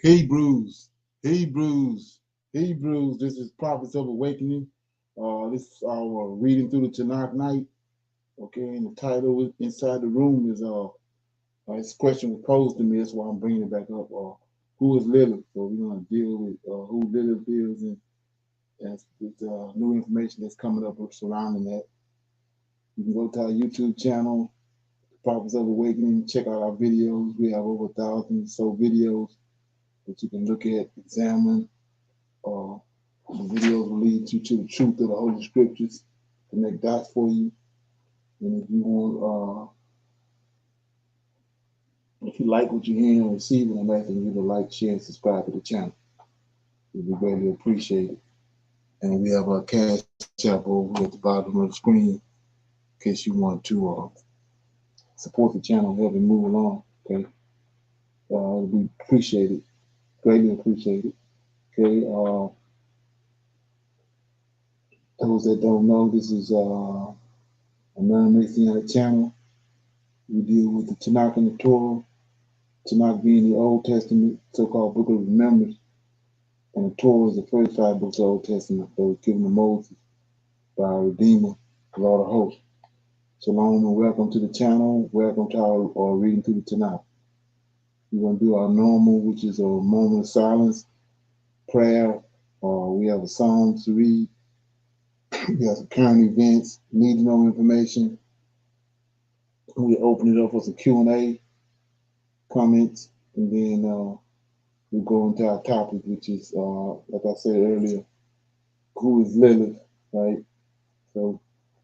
Hebrews, Hebrews, Hebrews. This is Prophets of Awakening. This is our reading through the Tanak night. Okay, and the title inside the room is this question was posed to me. That's why I'm bringing it back up. Who is Lilith? So we're gonna deal with who Lilith is and with new information that's coming up surrounding that. You can go to our YouTube channel, Prophets of Awakening. Check out our videos. We have over 1,000 or so videos that you can look at, examine. Uh, the videos will lead you to the truth of the Holy Scriptures, connect dots for you. And if you like what you're hearing and receiving, I'm asking you to like, share, and subscribe to the channel. It would be greatly appreciated. And we have our cash app over at the bottom of the screen in case you want to support the channel, help it move along. Okay, it would be appreciated, greatly appreciated. Okay, those that don't know, this is a non-Messianic channel. We deal with the Tanakh and the Torah, Tanakh being the Old Testament, so-called Book of Remembrance, and the Torah is the first 5 books of the Old Testament that was given to Moses by our Redeemer, the Lord of Hosts. Shalom and welcome to the channel. Welcome to our reading through the Tanakh. We're going to do our normal, which is a moment of silence, prayer. We have a psalm to read. We have some current events, need to know information. We open it up for some Q&A, comments, and then we go into our topic, which is, like I said earlier, who is Lilith, right? So,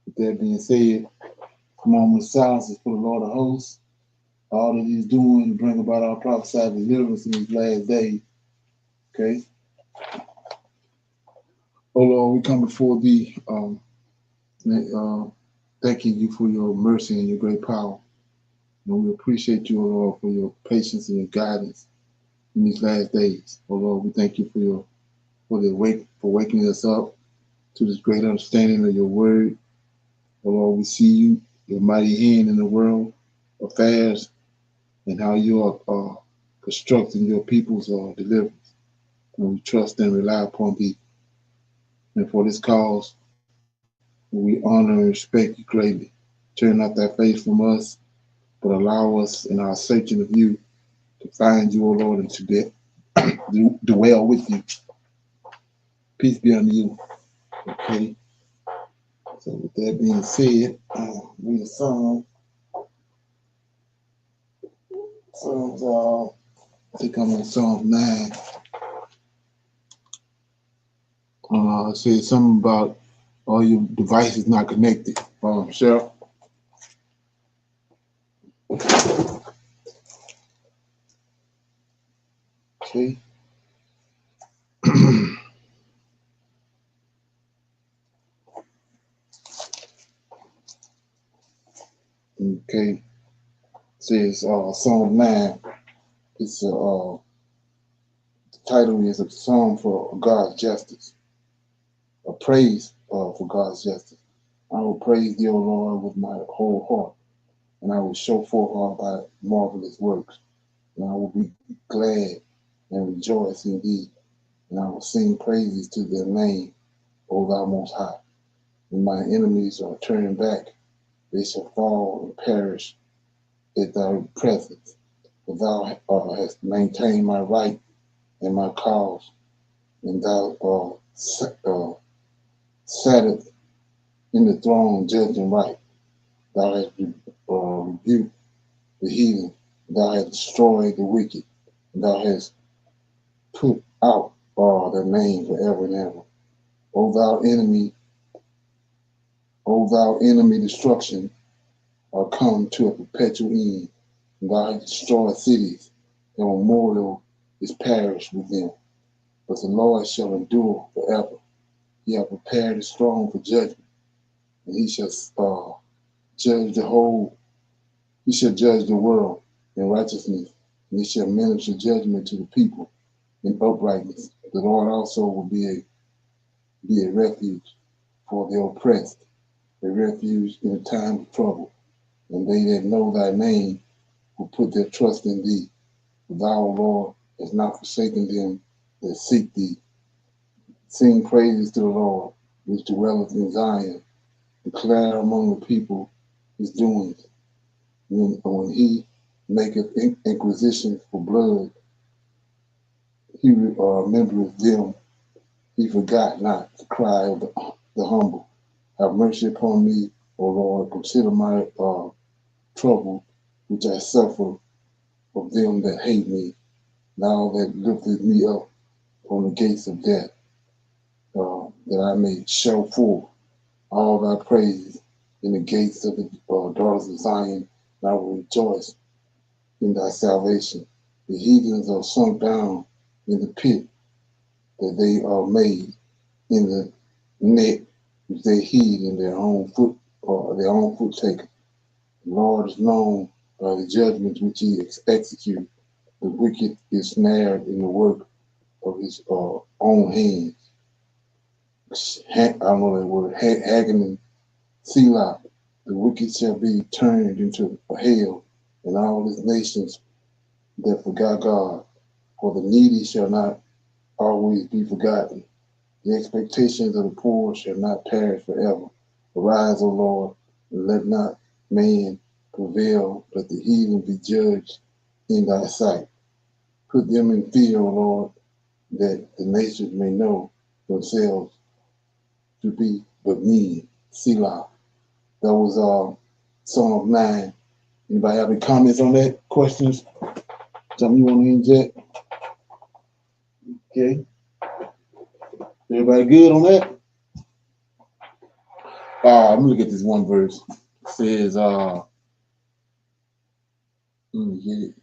with that being said, a moment of silence is for the Lord of Hosts. All that He's doing to bring about our prophesied deliverance in these last days. Okay? Oh Lord, we come before Thee, thanking You for Your mercy and Your great power. And we appreciate You, oh Lord, for Your patience and Your guidance in these last days. Oh Lord, we thank You for waking us up to this great understanding of Your word. Oh Lord, we see You, Your mighty hand in the world affairs, and how You are constructing Your people's deliverance. And we trust and rely upon Thee. And for this cause, we honor and respect You greatly. Turn not Thy face from us, but allow us in our searching of You to find You, O Lord, and to dwell with You. Peace be unto You. Okay. So with that being said, read a psalm. Psalms, I think I'm on Psalm 9. It says something about all your devices not connected. Cheryl. Okay. Okay. It says Psalm 9. It's the title is a psalm for God's justice. A praise for God's justice. I will praise Thee, O Lord, with my whole heart, and I will show forth all Thy marvelous works. And I will be glad and rejoice in Thee, and I will sing praises to Thy name, O Thou Most High. When my enemies are turned back, they shall fall and perish at Thy presence. For Thou hast maintained my right and my cause, and Thou sattest in the throne judging right. Thou hast rebuked the heathen. Thou hast destroyed the wicked. Thou hast put out their name forever and ever. O thou enemy destruction are come to a perpetual end. And Thou hast destroyed cities. The memorial is perished with them. But the Lord shall endure forever. He hath prepared his throne for judgment, and He shall judge He shall judge the world in righteousness, and He shall minister judgment to the people in uprightness. The Lord also will be a refuge for the oppressed, a refuge in a time of trouble. And they that know Thy name will put their trust in Thee. For Thou, O Lord, has not forsaken them that seek thee. Sing praises to the Lord, which dwelleth in Zion. Declare among the people his doings. When he maketh inquisition for blood, he remembereth them. He forgot not the cry of the humble. Have mercy upon me, O Lord. Consider my trouble, which I suffer of them that hate me. Now that lifted me up on the gates of death, that I may show forth all thy praise in the gates of the daughters of Zion. And I will rejoice in thy salvation. The heathens are sunk down in the pit that they are made, in the net which they hid in their own foot taken. The Lord is known by the judgments which he executes. The wicked is snared in the work of his own hands. I don't know that word, Hagen and Selah. The wicked shall be turned into a hell, and all his nations that forgot God. For the needy shall not always be forgotten. The expectations of the poor shall not perish forever. Arise, O Lord, and let not man prevail, let the heathen be judged in thy sight. Put them in fear, O Lord, that the nations may know themselves to be but men. Selah. That was Psalm 9. Anybody have any comments on that? Questions? Something you want to inject? Okay. Everybody good on that? Let me look at this one verse. It says, let me get it.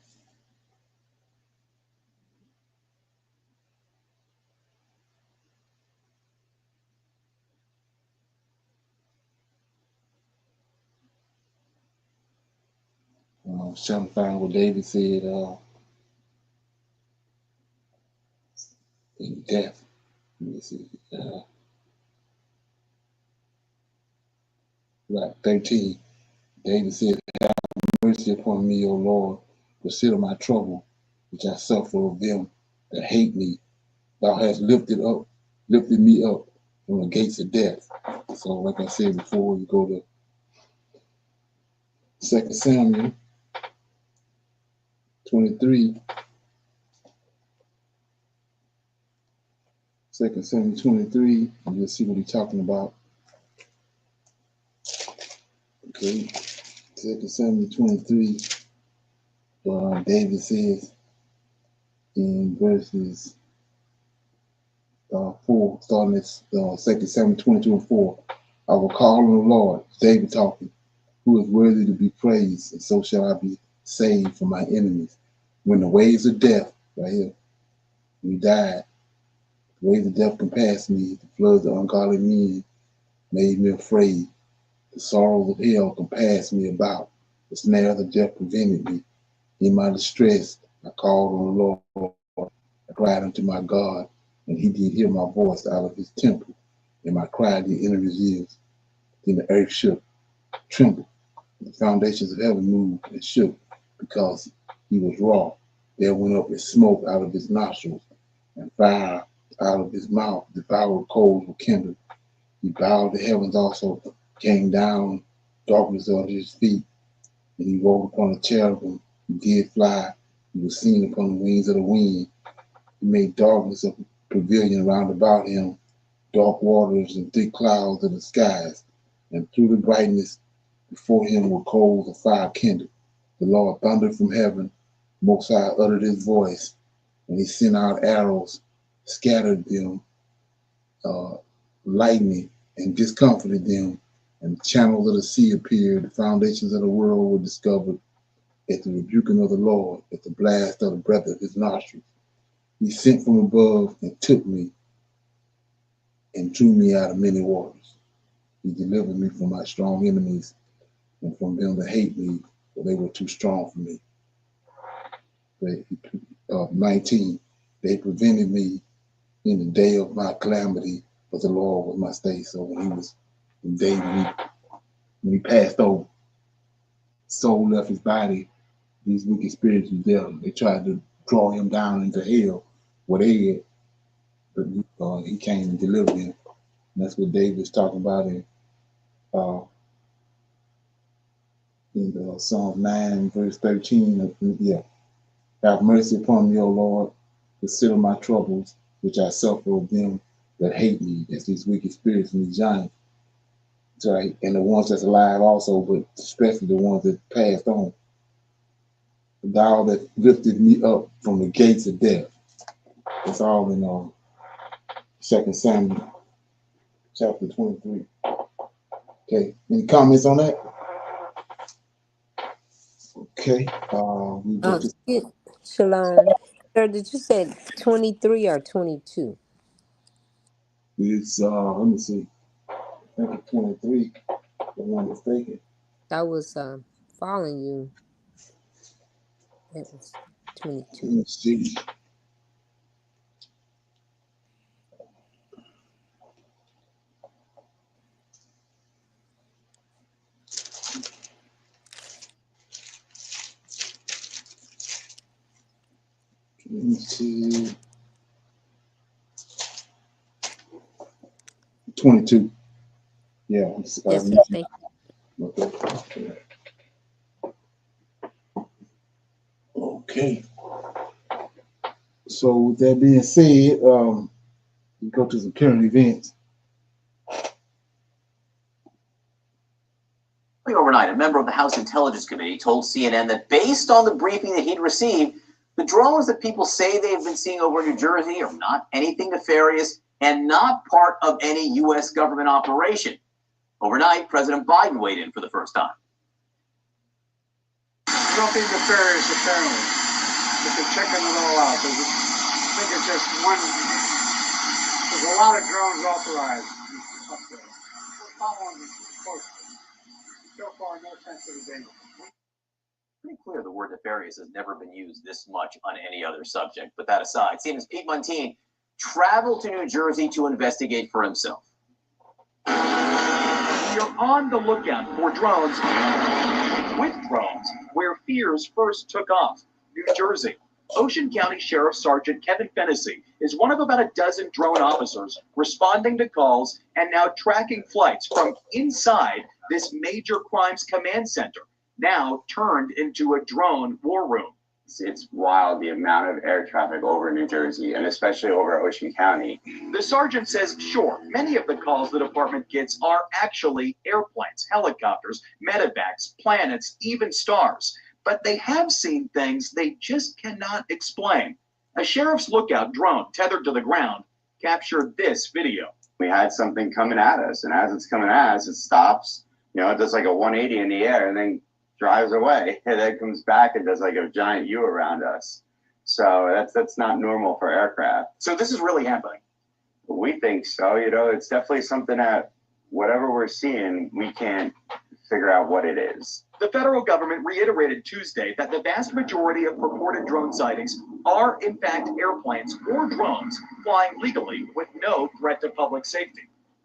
Trying to find what David said in death. Let me see. Right, 13. David said, have mercy upon me, O Lord. Consider my trouble, which I suffer of them that hate me. Thou hast lifted me up from the gates of death. So, like I said before, you go to 2 Samuel 23. 2 Samuel 23, and you'll see what he's talking about. Okay, 2 Samuel 23, David says in verses 4, starting at 2 Samuel 22 and 4, I will call on the Lord, David talking, who is worthy to be praised, and so shall I be saved from my enemies. When the waves of death, right here, we died, the waves of death compassed me, the floods of ungodly men made me afraid. The sorrows of hell compassed me about. The snares of death prevented me. In my distress, I called on the Lord. I cried unto my God, and he did hear my voice out of his temple. And my cry did enter his ears. Then the earth shook, trembled. The foundations of heaven moved and shook because he was wroth. There went up a smoke out of his nostrils, and fire out of his mouth. Devoured coals were kindled. He bowed the heavens also, came down, darkness under his feet, and he rode upon a cherubim. He did fly. He was seen upon the wings of the wind. He made darkness a pavilion round about him, dark waters and thick clouds of the skies. And through the brightness before him were coals of fire kindled. The Lord thundered from heaven. Most High uttered his voice, and he sent out arrows, scattered them, uh, lightning, and discomfited them. And the channels of the sea appeared. The foundations of the world were discovered at the rebuking of the Lord, at the blast of the breath of his nostrils. He sent from above and took me and drew me out of many waters. He delivered me from my strong enemies and from them that hate me, for they were too strong for me. 19, they prevented me in the day of my calamity, but the Lord was my stay. So when he passed over, soul left his body, these wicked spirits was there. They tried to draw him down into hell where they at. But he came and delivered him. And that's what David's talking about uh, in Psalm 9, verse 13. Yeah. Have mercy upon me, O Lord. Consider my troubles, which I suffer of them that hate me. That's these wicked spirits and these giants. Right? And the ones that's alive also, but especially the ones that passed on. Thou that lifted me up from the gates of death. That's all in 2 Samuel chapter 23. Okay. Any comments on that? Okay. We go to Shalom. Sir, did you say 23 or 22? it's let me see. I think it's 23. If I'm not mistaken. I was following you. It was 22. Let me see. Let me see. 22. Yeah. Yes, sir. Thank you. Okay. Okay. So with that being said, we go to some current events. Overnight, a member of the House Intelligence Committee told CNN that based on the briefing that he'd received, the drones that people say they've been seeing over New Jersey are not anything nefarious and not part of any U.S. government operation. Overnight, President Biden weighed in for the first time. Nothing nefarious, apparently. But they're checking it all out. I think it's just one. There's a lot of drones authorized up there. We're following this closely. So far, no sense of the danger. Pretty clear the word nefarious has never been used this much on any other subject. But that aside, CNN's Pete Muntean traveled to New Jersey to investigate for himself. You're on the lookout for drones with drones where fears first took off. New Jersey. Ocean County Sheriff Sergeant Kevin Fennessy is one of about a dozen drone officers responding to calls and now tracking flights from inside this major crimes command center, now turned into a drone war room. It's wild the amount of air traffic over New Jersey and especially over Ocean County. The sergeant says, sure, many of the calls the department gets are actually airplanes, helicopters, medevacs, planets, even stars. But they have seen things they just cannot explain. A sheriff's lookout drone tethered to the ground captured this video. We had something coming at us, and as it's coming at us, it stops. You know, it does like a 180 in the air and then drives away, and then comes back and does like a giant U around us. So that's not normal for aircraft. So this is really happening. We think so. You know, it's definitely something that whatever we're seeing, we can't figure out what it is. The federal government reiterated Tuesday that the vast majority of reported drone sightings are in fact airplanes or drones flying legally with no threat to public safety.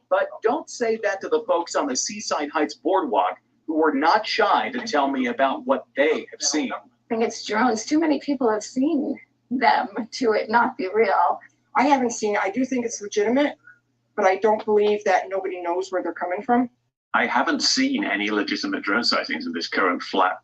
But don't say that to the folks on the Seaside Heights boardwalk who were not shy to tell me about what they have seen. I think it's drones. Too many people have seen them to it not be real. I haven't seen it. I do think it's legitimate, but I don't believe that nobody knows where they're coming from. I haven't seen any legitimate drone sightings in this current flap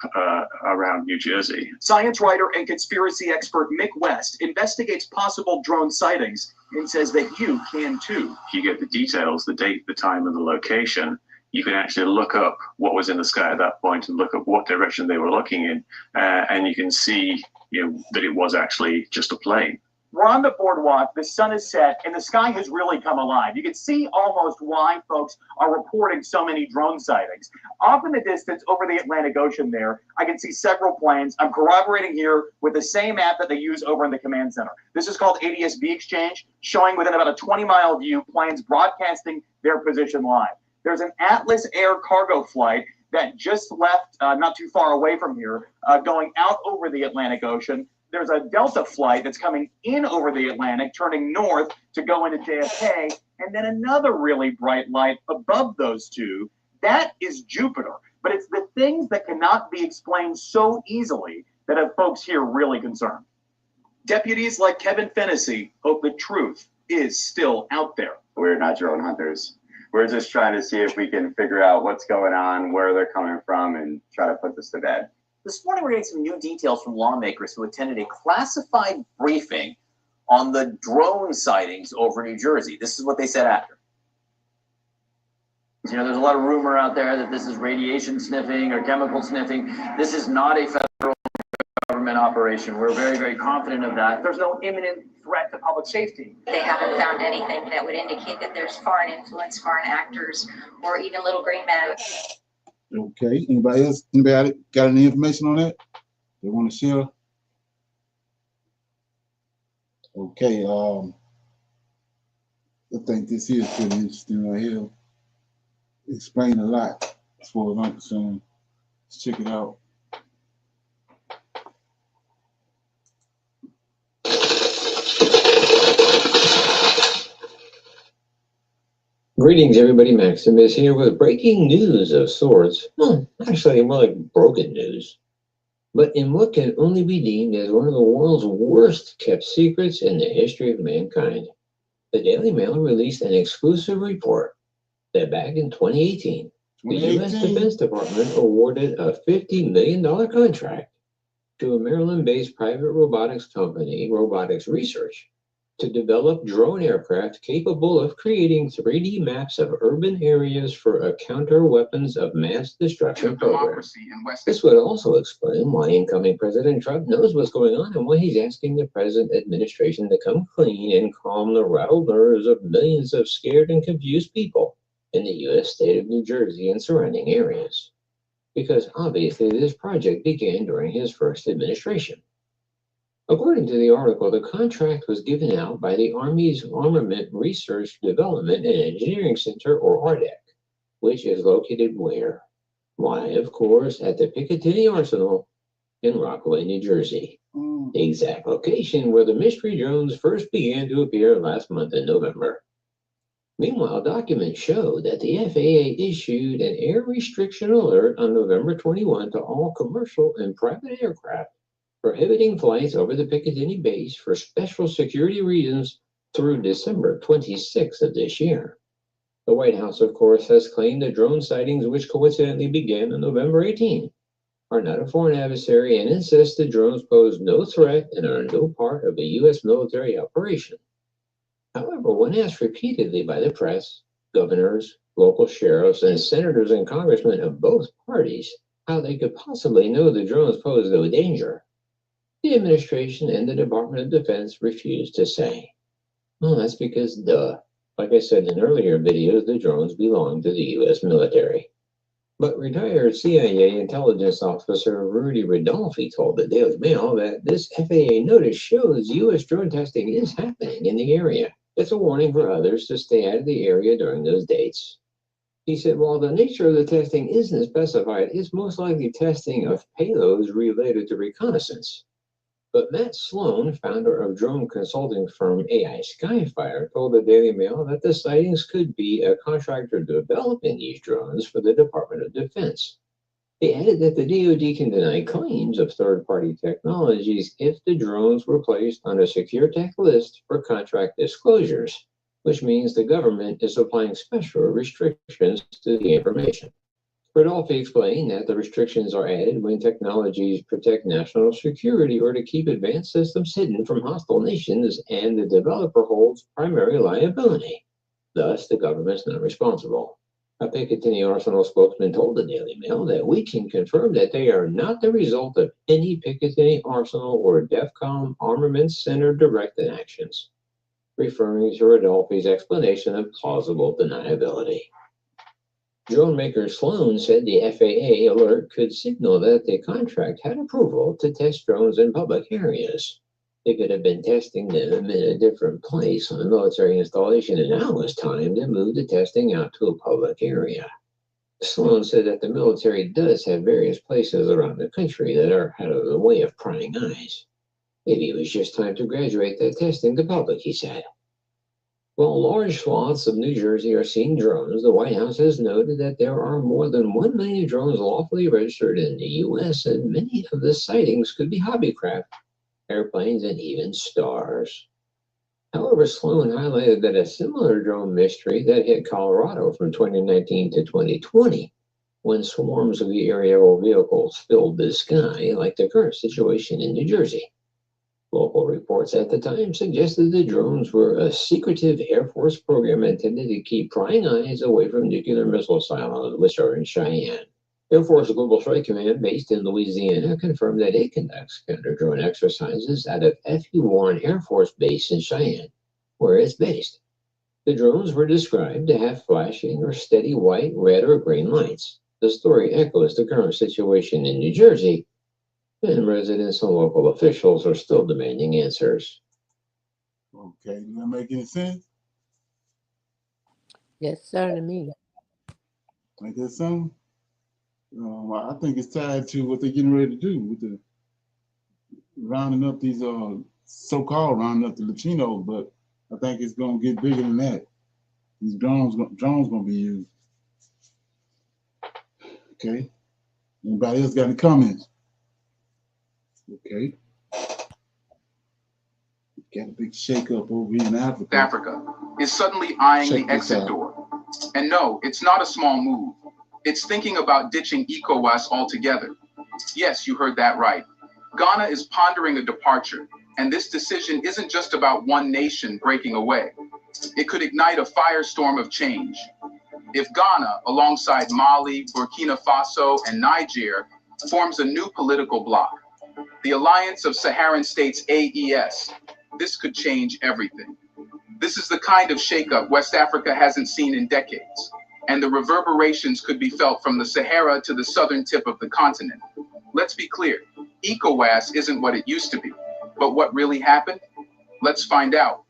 around New Jersey. Science writer and conspiracy expert Mick West investigates possible drone sightings and says that you can too. If you get the details, the date, the time, and the location, you can actually look up what was in the sky at that point and look up what direction they were looking in, and you can see, that it was actually just a plane. We're on the boardwalk, the sun is set, and the sky has really come alive. You can see almost why folks are reporting so many drone sightings. Off in the distance over the Atlantic Ocean there, I can see several planes. I'm corroborating here with the same app that they use over in the command center. This is called ADS-B Exchange, showing within about a 20-mile view planes broadcasting their position live. There's an Atlas Air cargo flight that just left not too far away from here, going out over the Atlantic Ocean. There's a Delta flight that's coming in over the Atlantic, turning north to go into JFK, and then another really bright light above those two. That is Jupiter. But it's the things that cannot be explained so easily that have folks here really concerned. Deputies like Kevin Fennessy hope the truth is still out there. We're not drone hunters. We're just trying to see if we can figure out what's going on, where they're coming from, and try to put this to bed. This morning, we're getting some new details from lawmakers who attended a classified briefing on the drone sightings over New Jersey. This is what they said after. You know, there's a lot of rumor out there that this is radiation sniffing or chemical sniffing. This is not a federal government operation. We're very, very confident of that. There's no imminent threat to public safety. They haven't found anything that would indicate that there's foreign influence, foreign actors, or even little green men. Okay. Anybody else? Anybody got any information on that they want to share? Okay. I think this here is pretty interesting right here. Explain a lot as far as I'm concerned. Let's check it out. Greetings, everybody. Maxim is here with breaking news of sorts. Well, actually, more like broken news. But in what can only be deemed as one of the world's worst kept secrets in the history of mankind, the Daily Mail released an exclusive report that back in 2018, the U.S. Defense Department awarded a $50 million contract to a Maryland-based private robotics company, Robotics Research, to develop drone aircraft capable of creating 3D maps of urban areas for a counter weapons of mass destruction program. This would also explain why incoming President Trump knows what's going on and why he's asking the present administration to come clean and calm the rattled nerves of millions of scared and confused people in the U.S. state of New Jersey and surrounding areas. Because obviously this project began during his first administration. According to the article, the contract was given out by the Army's Armament Research Development and Engineering Center, or ARDEC, which is located where? Why, of course, at the Picatinny Arsenal in Rockaway, New Jersey. The exact location where the mystery drones first began to appear last month in November. Meanwhile, documents show that the FAA issued an air restriction alert on November 21 to all commercial and private aircraft, prohibiting flights over the Picatinny base for special security reasons through December 26th of this year. The White House, of course, has claimed the drone sightings, which coincidentally began on November 18, are not a foreign adversary and insists the drones pose no threat and are no part of a U.S. military operation. However, when asked repeatedly by the press, governors, local sheriffs, and senators and congressmen of both parties how they could possibly know the drones pose no danger, the administration and the Department of Defense refused to say. Well, that's because, duh. Like I said in earlier videos, the drones belong to the U.S. military. But retired CIA intelligence officer Rudy Rodolphe told the Daily Mail that this FAA notice shows U.S. drone testing is happening in the area. It's a warning for others to stay out of the area during those dates. He said, while the nature of the testing isn't specified, it's most likely testing of payloads related to reconnaissance. But Matt Sloan, founder of drone consulting firm AI Skyfire, told the Daily Mail that the sightings could be a contractor developing these drones for the Department of Defense. He added that the DoD can deny claims of third-party technologies if the drones were placed on a secure tech list for contract disclosures, which means the government is applying special restrictions to the information. Rodolphe explained that the restrictions are added when technologies protect national security or to keep advanced systems hidden from hostile nations, and the developer holds primary liability. Thus, the government's not responsible. A Picatinny Arsenal spokesman told the Daily Mail that we can confirm that they are not the result of any Picatinny Arsenal or DEFCON Armaments Center directed actions, referring to Rodolphe's explanation of plausible deniability. Drone maker Sloan said the FAA alert could signal that the contract had approval to test drones in public areas. They could have been testing them in a different place on a military installation, and now it's time to move the testing out to a public area. Sloan said that the military does have various places around the country that are out of the way of prying eyes. Maybe it was just time to graduate that testing to public, he said. While large swaths of New Jersey are seeing drones, the White House has noted that there are more than 1 million drones lawfully registered in the U.S., and many of the sightings could be hobbycraft airplanes, and even stars. However, Sloan highlighted that a similar drone mystery that hit Colorado from 2019 to 2020, when swarms of the aerial vehicles filled the sky, like the current situation in New Jersey. Local reports at the time suggested the drones were a secretive Air Force program intended to keep prying eyes away from nuclear missile silos, which are in Cheyenne. Air Force Global Strike Command, based in Louisiana, confirmed that it conducts counter-drone exercises out of FU-1 Air Force Base in Cheyenne, where it's based. The drones were described to have flashing or steady white, red, or green lights. The story echoes the current situation in New Jersey, and residents and local officials are still demanding answers. Okay, does that make any sense? Yes, sir, to me. Like that something? I think it's tied to what they're getting ready to do with the rounding up these so-called rounding up the Latinos, but I think it's gonna get bigger than that. These drones gonna be used. Okay. Anybody else got any comments? Okay. Got a big shakeup over here in Africa. Africa is suddenly eyeing the exit door. And no, it's not a small move. It's thinking about ditching ECOWAS altogether. Yes, you heard that right. Ghana is pondering a departure, and this decision isn't just about one nation breaking away. It could ignite a firestorm of change. If Ghana, alongside Mali, Burkina Faso, and Niger, forms a new political bloc, the Alliance of Saharan States AES, this could change everything. This is the kind of shakeup West Africa hasn't seen in decades, and the reverberations could be felt from the Sahara to the southern tip of the continent. Let's be clear, ECOWAS isn't what it used to be, but what really happened? Let's find out.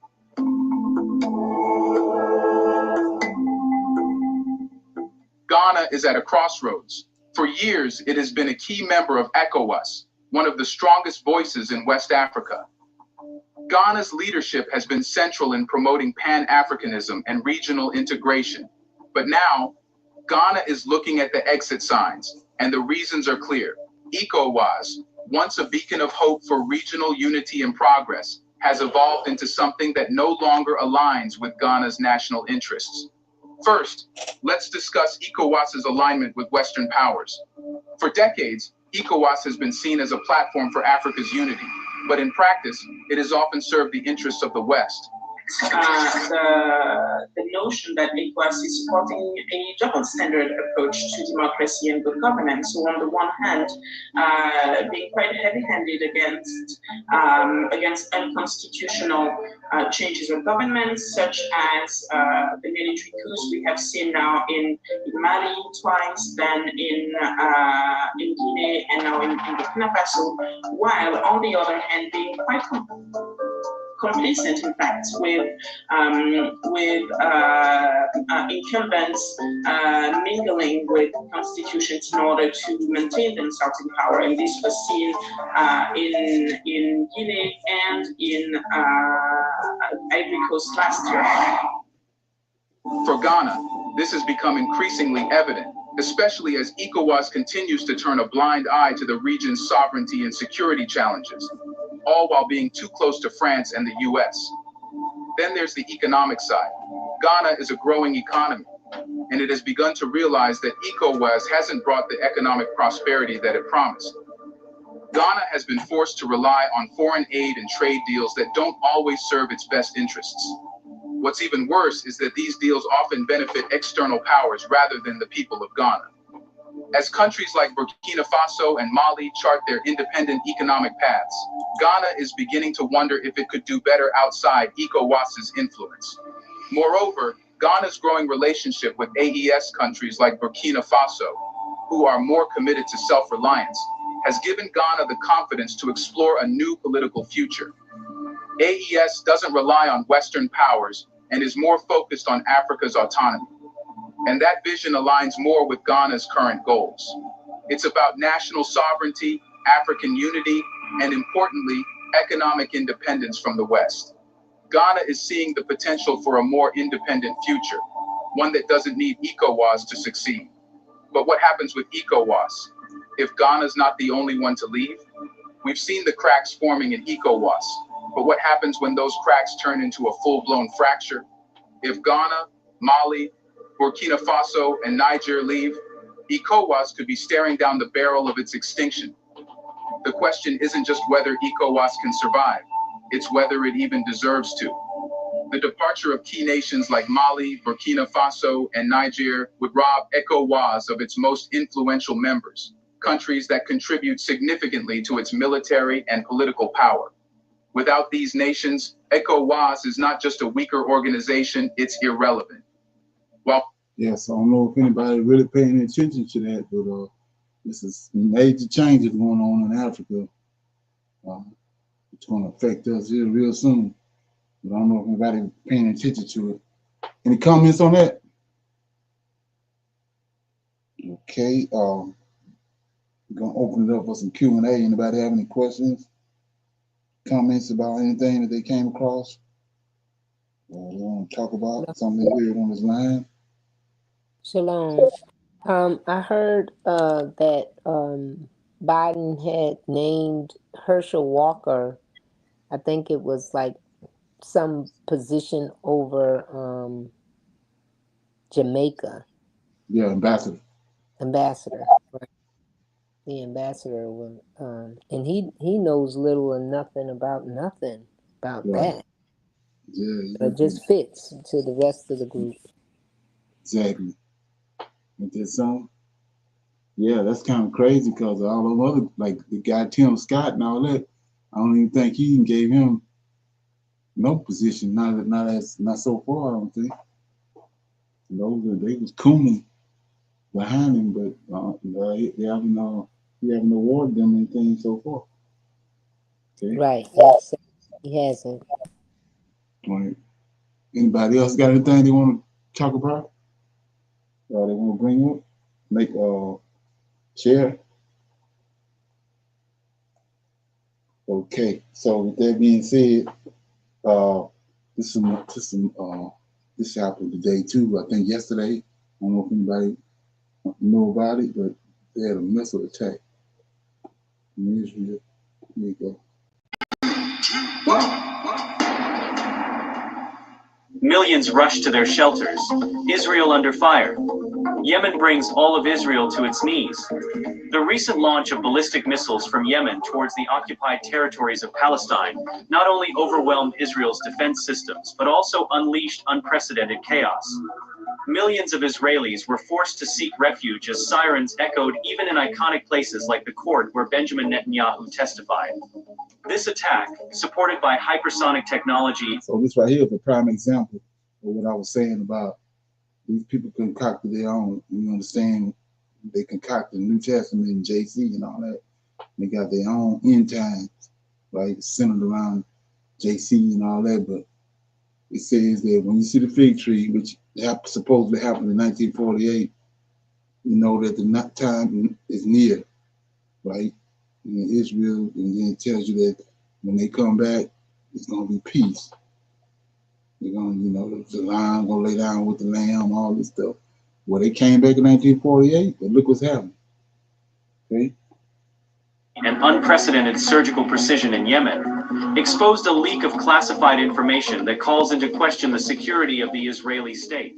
Ghana is at a crossroads. For years, it has been a key member of ECOWAS, one of the strongest voices in West Africa. Ghana's leadership has been central in promoting Pan-Africanism and regional integration. But now, Ghana is looking at the exit signs, and the reasons are clear. ECOWAS, once a beacon of hope for regional unity and progress, has evolved into something that no longer aligns with Ghana's national interests. First, let's discuss ECOWAS's alignment with Western powers. For decades, ECOWAS has been seen as a platform for Africa's unity, but in practice, it has often served the interests of the West. The notion that ECOWAS is supporting a double-standard approach to democracy and good governance. So on the one hand, being quite heavy-handed against unconstitutional changes of government, such as the military coups we have seen now in Mali twice, then in Guinea, and now in Burkina Faso, while on the other hand being quite complacent, in fact, with incumbents mingling with constitutions in order to maintain themselves in power. And this was seen in Guinea and in Ivory Coast last year. For Ghana, this has become increasingly evident, especially as ECOWAS continues to turn a blind eye to the region's sovereignty and security challenges, all while being too close to France and the US. Then there's the economic side. Ghana is a growing economy, and it has begun to realize that ECOWAS hasn't brought the economic prosperity that it promised. Ghana has been forced to rely on foreign aid and trade deals that don't always serve its best interests. What's even worse is that these deals often benefit external powers rather than the people of Ghana. As countries like Burkina Faso and Mali chart their independent economic paths, Ghana is beginning to wonder if it could do better outside ECOWAS's influence. Moreover, Ghana's growing relationship with AES countries like Burkina Faso, who are more committed to self-reliance, has given Ghana the confidence to explore a new political future. AES doesn't rely on Western powers and is more focused on Africa's autonomy. And that vision aligns more with Ghana's current goals. It's about national sovereignty, African unity, and importantly, economic independence from the West. Ghana is seeing the potential for a more independent future, one that doesn't need ECOWAS to succeed. But what happens with ECOWAS? If Ghana's not the only one to leave, We've seen the cracks forming in ECOWAS, but what happens when those cracks turn into a full-blown fracture? If Ghana, Mali, Burkina Faso, and Niger leave, ECOWAS could be staring down the barrel of its extinction. The question isn't just whether ECOWAS can survive, it's whether it even deserves to. The departure of key nations like Mali, Burkina Faso, and Niger would rob ECOWAS of its most influential members, countries that contribute significantly to its military and political power. Without these nations, ECOWAS is not just a weaker organization, it's irrelevant. Well, yes, I don't know if anybody really paying attention to that, but this is major changes going on in Africa. It's going to affect us here real soon. But I don't know if anybody paying attention to it. Any comments on that? Okay, we're going to open it up for some Q&A. Anybody have any questions, comments about anything that they came across? Or they want to talk about something they heard on this line? Shalom. I heard that Biden had named Herschel Walker, I think it was like some position over Jamaica. Yeah, ambassador. Ambassador, right. The ambassador was, and he knows little or nothing about Right. that. Yeah, So it just fits to the rest of the group. Exactly. Ain't that something? Yeah, that's kind of crazy because all those other, like the guy Tim Scott and all that, I don't even think he even gave him no position, not so far, I don't think. They was cooning behind him, but he haven't awarded them anything so far. Okay. Right. Yes, he hasn't. Right. Anybody else got anything they want to talk about? Or they want to bring up? Make share? Okay. So with that being said, this happened today too. I think yesterday. I don't know if anybody know about it, but they had a missile attack in Israel. Here you go. Millions rush to their shelters. Israel under fire. Yemen brings all of Israel to its knees. The recent launch of ballistic missiles from Yemen towards the occupied territories of Palestine not only overwhelmed Israel's defense systems, but also unleashed unprecedented chaos. Millions of Israelis were forced to seek refuge as sirens echoed even in iconic places like the court where Benjamin Netanyahu testified. This attack, supported by hypersonic technology. So this right here is a prime example of what I was saying about these people concocted their own. You understand? They concocted the New Testament and JC and all that. They got their own end times, right? Centered around JC and all that. But it says that when you see the fig tree, which supposedly happened in 1948, you know that the time is near, right? In Israel, and then it tells you that when they come back, it's going to be peace. They're going to, the lion going to lay down with the lamb, all this stuff. Well, they came back in 1948, but look what's happening. Okay? And unprecedented surgical precision in Yemen exposed a leak of classified information that calls into question the security of the Israeli state.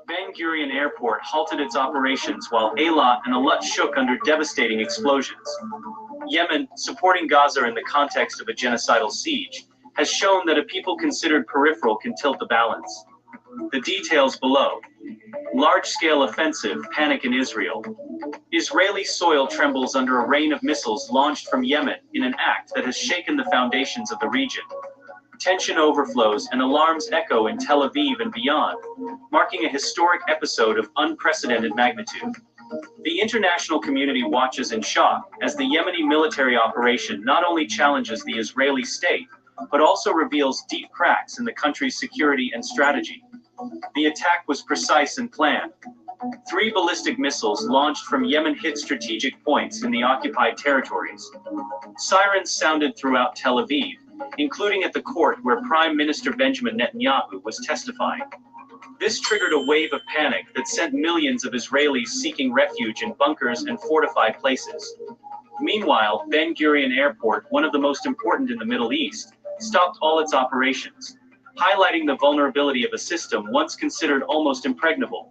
Ben Gurion Airport halted its operations while Eilat and Alut shook under devastating explosions. Yemen, supporting Gaza in the context of a genocidal siege, has shown that a people considered peripheral can tilt the balance. The details below. Large-scale offensive, panic in Israel. Israeli soil trembles under a rain of missiles launched from Yemen in an act that has shaken the foundations of the region. Tension overflows and alarms echo in Tel Aviv and beyond, marking a historic episode of unprecedented magnitude. The international community watches in shock as the Yemeni military operation not only challenges the Israeli state, but also reveals deep cracks in the country's security and strategy. The attack was precise and planned. 3 ballistic missiles launched from Yemen hit strategic points in the occupied territories. Sirens sounded throughout Tel Aviv, including at the court where Prime Minister Benjamin Netanyahu was testifying. This triggered a wave of panic that sent millions of Israelis seeking refuge in bunkers and fortified places. Meanwhile, Ben Gurion Airport, one of the most important in the Middle East, stopped all its operations, highlighting the vulnerability of a system once considered almost impregnable.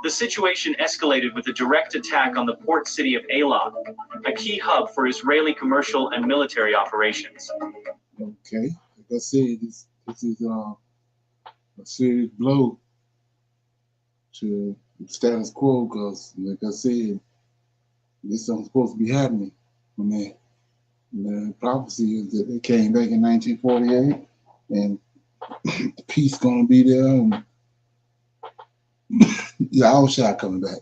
The situation escalated with a direct attack on the port city of Eilat, a key hub for Israeli commercial and military operations. Okay, like I said, this is a serious blow to the status quo, because, like I said, this isn't supposed to be happening. When the prophecy is that they came back in 1948, and the peace gonna be there, and y'all shot coming back.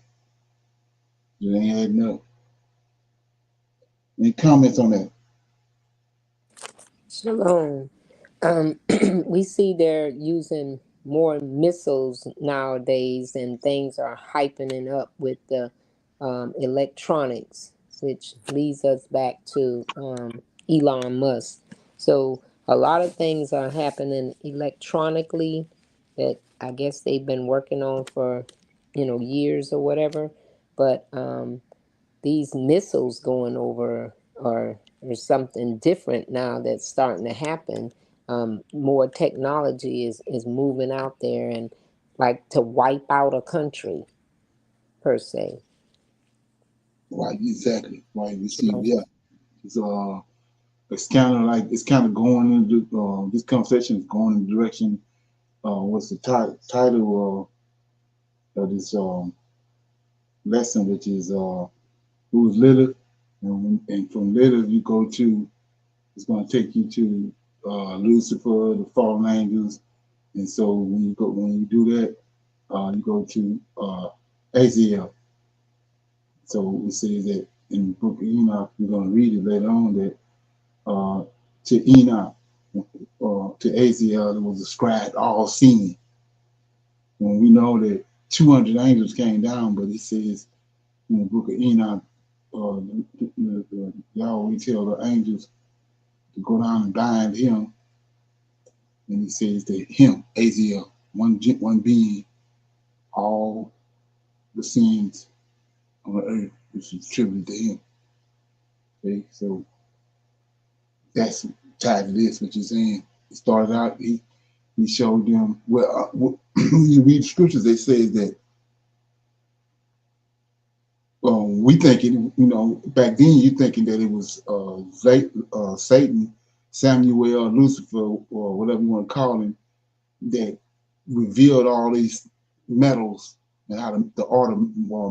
It ain't adding up. Any comments on that? Shalom. We see they're using more missiles nowadays, and things are hyping it up with the electronics, which leads us back to Elon Musk. So a lot of things are happening electronically that I guess they've been working on for years or whatever, but these missiles going over or something different now that's starting to happen. More technology is moving out there, and like to wipe out a country per se. Right, exactly. Right, we see, So, yeah. It's kind of like, it's kind of going into, this conversation is going in the direction, what's the title of this lesson, which is who's Lilith, and from Lilith you go to, it's going to take you to Lucifer, the fallen angels, and so when you do that, you go to Aziel. So it says that in the book of Enoch, we're going to read it later on, that to Enoch, to Aziel, it was ascribed all seeing. When we know that 200 angels came down, but it says in the book of Enoch, Yahweh tell the angels to go down and bind him, and he says that him, Aziel, one being, all the sins on the earth, which is attributed to him. Okay, so that's tied to this, what you're saying. It started out, he showed them, well, when you read the scriptures, they say that we thinking, back then you thinking that it was Satan, Samuel, Lucifer, or whatever you want to call him, that revealed all these metals and how the art of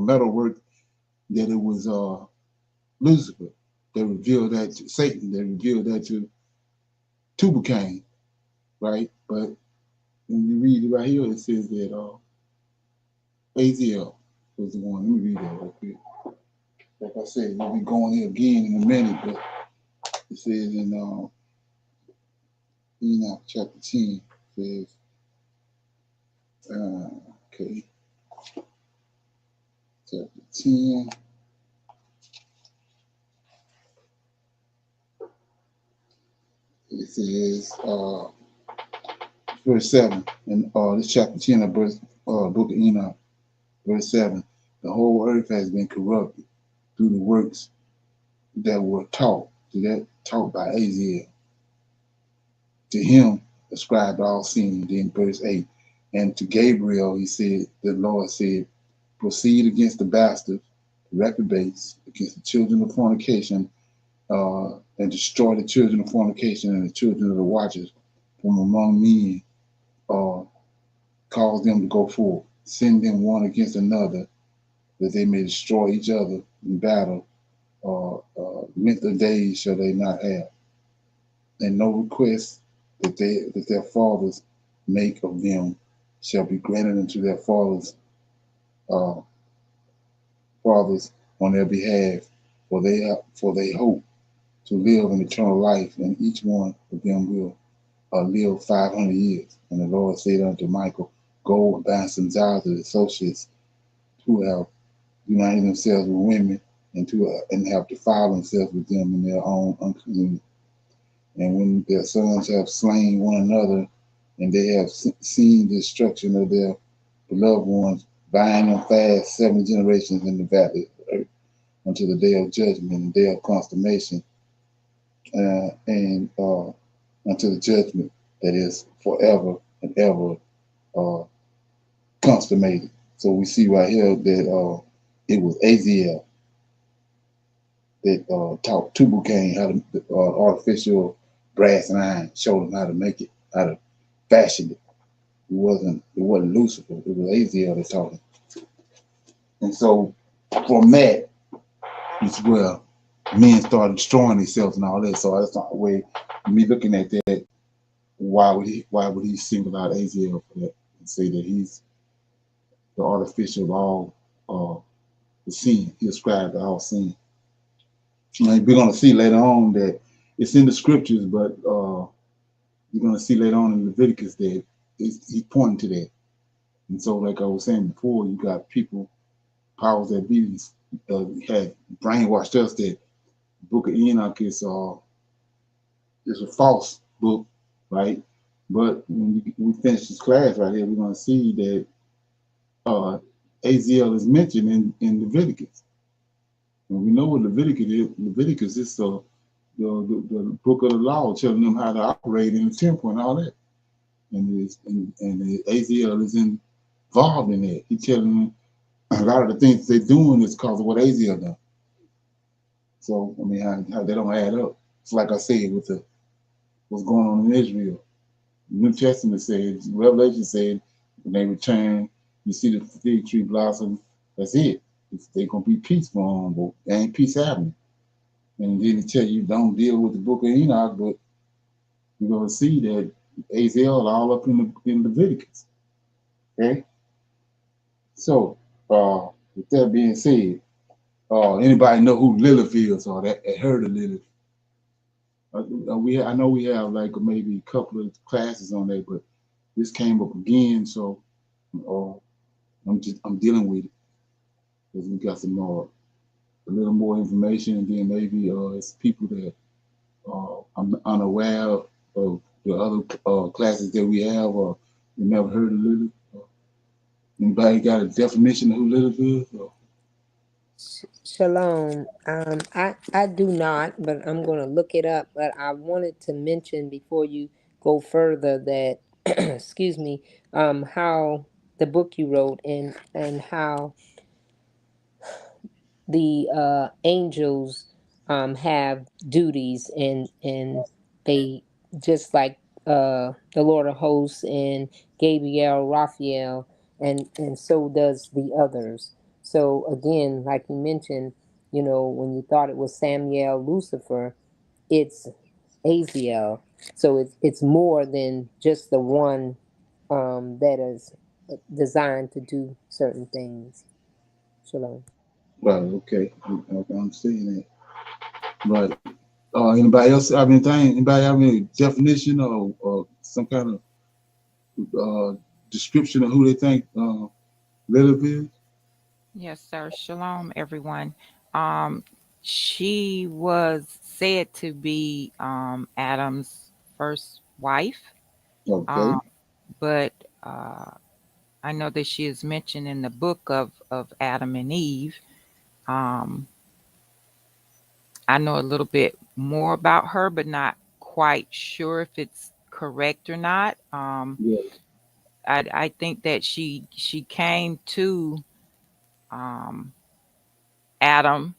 metal worked, that it was Lucifer. They revealed that to Satan. They revealed that to Tubal-Cain, right? But when you read it right here, it says that Aziel was the one. Let me read that right quick. Like I said, we'll be going here again in a minute, but it says in Enoch chapter 10, it says, okay, chapter 10. It says, verse 7, in this chapter 10 of book of Enoch, verse 7, the whole earth has been corrupted through the works that were taught by Aziel. To him ascribed all sin. Then verse 8, and to Gabriel he said, the Lord said, proceed against the bastards, the reprobates, against the children of fornication, and destroy the children of fornication and the children of the watchers from among men, cause them to go forth, send them one against another, that they may destroy each other in battle. Length of days shall they not have, and no request that their fathers make of them shall be granted unto their fathers on their behalf, for they hope to live an eternal life, and each one of them will live 500 years. And the Lord said unto Michael, go and bind some of the associates who have united themselves with women, and have defiled themselves with them in their own uncleanness. And when their sons have slain one another, and they have seen the destruction of their beloved ones, bind them fast 7 generations in the valley of the earth, until the day of judgment, the day of consummation, and until the judgment that is forever and ever consummated. So we see right here that it was Aziel that taught Tubal-Cain how to artificial brass and iron, showed him how to make it, how to fashion it. It wasn't Lucifer. It was Aziel that taught him. And so from that is where men started destroying themselves and all that. So that's not the way me looking at that. Why would he single out Aziel for that and say that he's the artificial of all the sin? He ascribed to all sin. And we're going to see later on that it's in the scriptures, but you're going to see later on in Leviticus that he's pointing to that. And so, like I was saying before, you got people, powers that be, had brainwashed us that the Book of Enoch is a false book, right? But when we finish this class right here, we're going to see that Aziel is mentioned in Leviticus. And we know what Leviticus is. Leviticus is the book of the law, telling them how to operate in the temple and all that. And Aziel is involved in that. He's telling them a lot of the things they're doing is because of what Aziel done. So, I mean, how they don't add up. It's like I said with what's going on in Israel. The New Testament says, Revelation said, when they return, you see the fig tree blossom, that's it. They're going to be peaceful, but there ain't peace happening. And then they tell you don't deal with the Book of Enoch, but you're going to see that Aziel all up in Leviticus. Okay? So, with that being said, anybody know who Lilith is or that heard of Lilith? I know we have like maybe a couple of classes on that, but this came up again, so I'm dealing with it because we got some a little more information, and then maybe it's people that I'm unaware of the other classes that we have or you never heard of Lilith. Anybody got a definition of who Lilith is? Shalom. I do not, but I'm going to look it up. But I wanted to mention before you go further that, excuse me, how the book you wrote and how the angels have duties and they just like the Lord of Hosts and Gabriel, Raphael, and so does the others. So again, like you mentioned, you know, when you thought it was Samuel, Lucifer, it's Aziel. So it's more than just the one that is designed to do certain things. Shalom. Right, okay. I'm seeing that. Right. Anybody else have anything? Anybody have any definition or some kind of description of who they think Lilith is? Yes, sir. Shalom, everyone. She was said to be Adam's first wife. Okay. But I know that she is mentioned in the book of Adam and Eve. I know a little bit more about her, but not quite sure if it's correct or not. Yeah. I think that she came to Adam,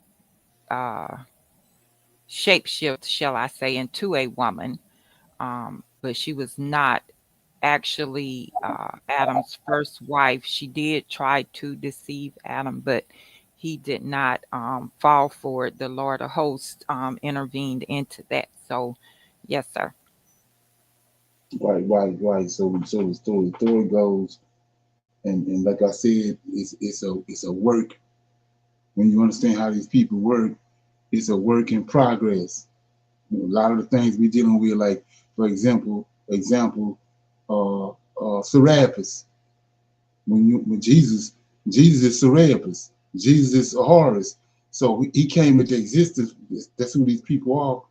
shapeshift, shall I say, into a woman, but she was not actually Adam's first wife. She did try to deceive Adam, but he did not fall for it. The Lord of Hosts intervened into that. So, yes, sir. Right. So the story goes, and like I said, it's a work. When you understand how these people work, it's a work in progress. You know, a lot of the things we dealing with, like for example, Serapis. When Jesus is Serapis, Jesus is Horus. So he came into existence. That's who these people are.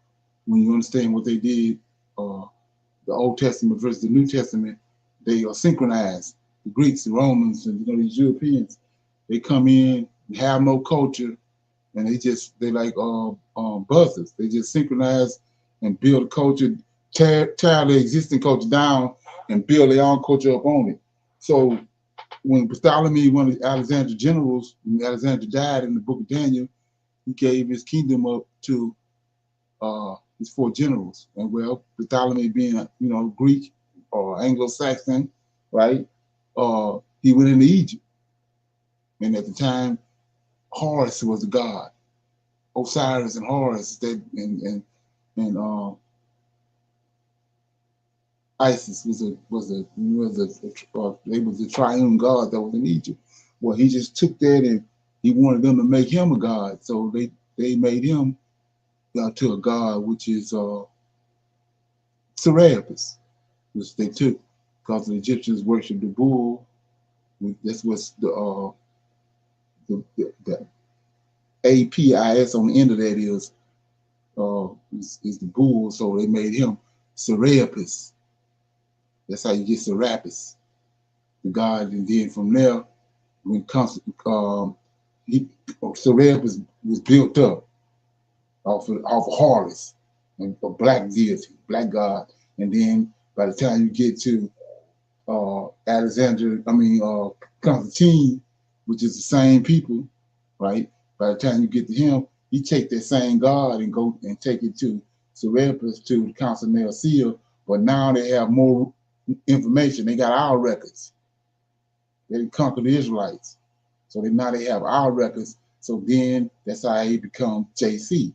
When you understand what they did, the Old Testament versus the New Testament, they are synchronized. The Greeks, the Romans, and these Europeans, they come in, have no culture, and they like buzzers. They just synchronize and build a culture, tear the existing culture down, and build their own culture up on it. So when Bartholomew, one of Alexander's generals, when Alexander died in the book of Daniel, he gave his kingdom up to his 4 generals. And well, Bartholomew being Greek or Anglo-Saxon, right? He went into Egypt, and at the time, Horus was the god. Osiris and Horus, and Isis was a triune god that was in Egypt. Well, he just took that and he wanted them to make him a god, so they made him to a god, which is Serapis, which they took because the Egyptians worshipped the bull. That's what's the APIS on the end of that is the bull, so they made him Serapis. That's how you get Serapis, the god. And then from there, when Serapis was built up off of Horus, a black deity, black god. And then by the time you get to Constantine, which is the same people, right? By the time you get to him, you take that same God and go and take it to Serapis, to the Council of Nicaea, but now they have more information. They got our records. They conquered the Israelites. So now they have our records. So then that's how he become JC.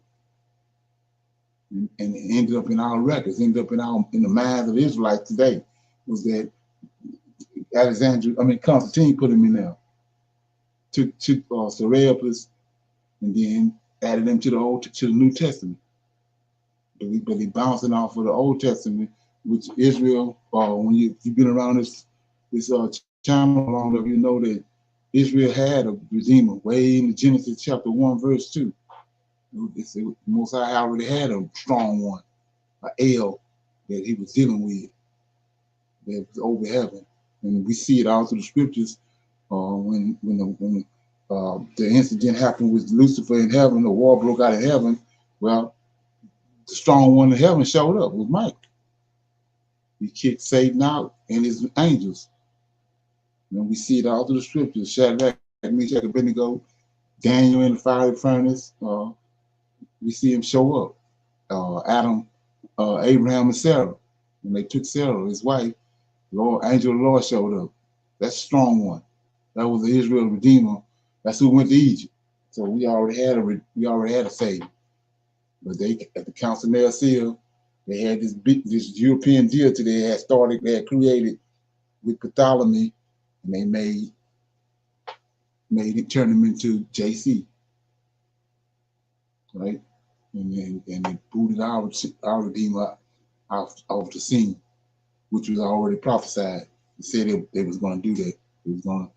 And it ended up in our records, ended up in the minds of the Israelites today, was that Constantine put him in there. Took Serapis and then added them to the New Testament. But he bouncing off of the Old Testament, which Israel, when you've been around this channel long enough, you know that Israel had a redeemer way in Genesis chapter 1, verse 2. Most High already had a strong one, an El that he was dealing with, that was over heaven. And we see it all through the scriptures. When the incident happened with Lucifer in heaven, the war broke out in heaven. Well, the strong one in heaven showed up with Mike. He kicked Satan out and his angels. And we see it all through the scriptures. Shadrach, Meshach, Abednego, Daniel in the fiery furnace. We see him show up. Adam, Abraham, and Sarah. When they took Sarah, his wife, angel of the Lord showed up. That's a strong one. That was the Israel Redeemer. That's who went to Egypt. So we already had a Savior. But they, at the Council of Nicaea, they had this European deity they had created with Bartholomew, and they made it, turn him into JC, right? And they booted our Redeemer off the scene, which was already prophesied. They said they was going to do that. They was going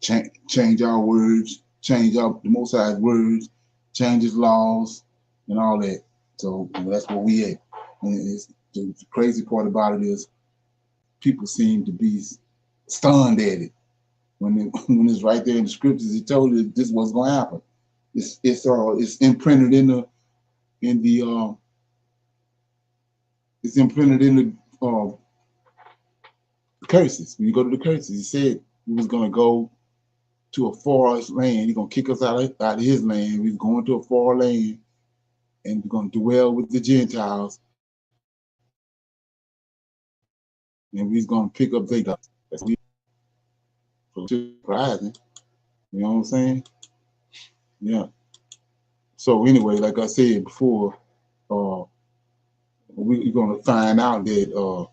to change our words, change the Most High's words, change his laws, and all that. So that's what we at. And the crazy part about it is people seem to be stunned at it. When it's right there in the scriptures, he told you this was going to happen. It's imprinted in the curses. When you go to the curses, he said he was going to go to a forest land. He's going to kick us out of his land. We're going to a far land, and we're going to dwell with the Gentiles, and we're going to pick up their gods. That's surprising. You know what I'm saying? Yeah. So anyway, like I said before, we're going to find out that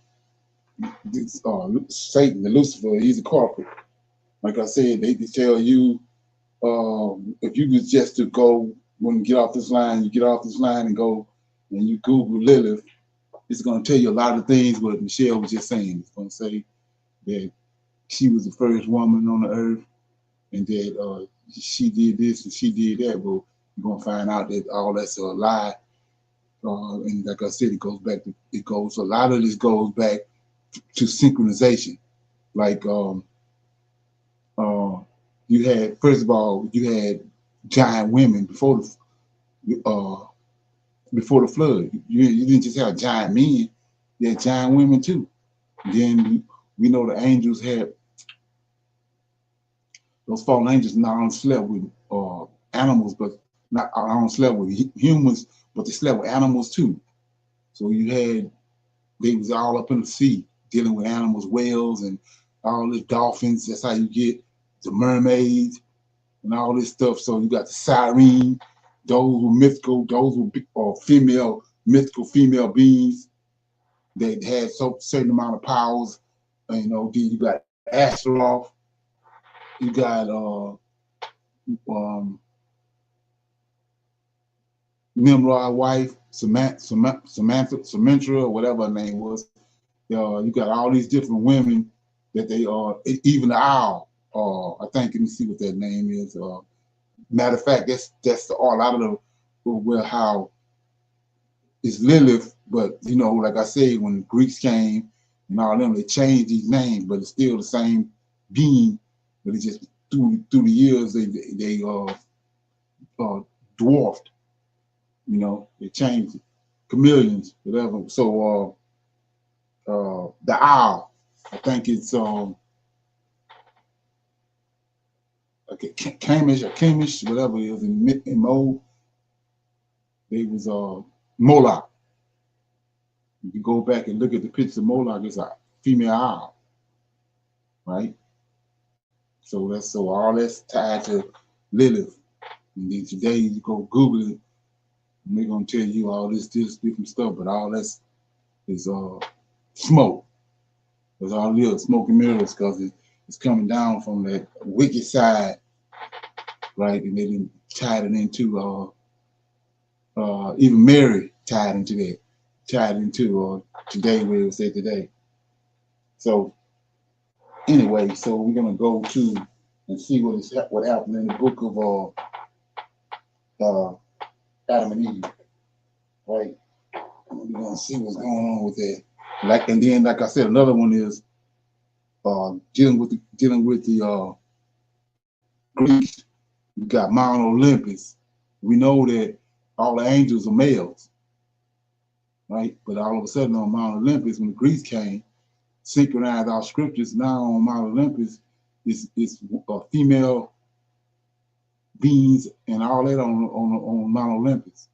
Satan, the Lucifer, he's a corporate. Like I said, they can tell you if you was just to go, when you get off this line, and go and you Google Lilith, it's going to tell you a lot of things what Michelle was just saying. It's going to say that she was the first woman on the earth, and that she did this and she did that. But you're going to find out that all that's a lie. And like I said, a lot of this goes back to synchronization. Like you had giant women before the flood. You didn't just have giant men; you had giant women too. Then we know the angels had those fallen angels not only slept with animals, but not only slept with humans, but they slept with animals too. So you had they was all up in the sea dealing with animals, whales, and all the dolphins. That's how you get the mermaids and all this stuff. So you got the siren, those were mythical, those were female, mythical female beings that had certain amount of powers. And, then you got Astaroth, you got um, Nimrod wife, Samantha, or whatever her name was. You got all these different women that they are, even the owl. I think, let me see what that name is. Matter of fact, that's all out of how it's Lilith, but like I said, when the Greeks came and all them, they changed these names, but it's still the same being. But it just through the years they dwarfed. They changed it. Chameleons, whatever. So the owl, I think it's okay, Kamish, whatever it is in Mo. They was Moloch. If you go back and look at the picture of Moloch, it's a female owl, right? So all that's tied to Lilith. And then today you go Google it, and they're gonna tell you all this different stuff, but all that's is smoke. It's all little smoke and mirrors because it's coming down from that wicked side, right? And they didn't tie it into even Mary tied into that, tied into today where it was at today. So anyway, so we're gonna go to and see what happened in the book of Adam and Eve, right? We're gonna see what's going on with that. And then like I said, another one is dealing with the Greeks. We got Mount Olympus. We know that all the angels are males, right? But all of a sudden on Mount Olympus, when the Greeks came, synchronized our scriptures. Now on Mount Olympus is female beings and all that on Mount Olympus.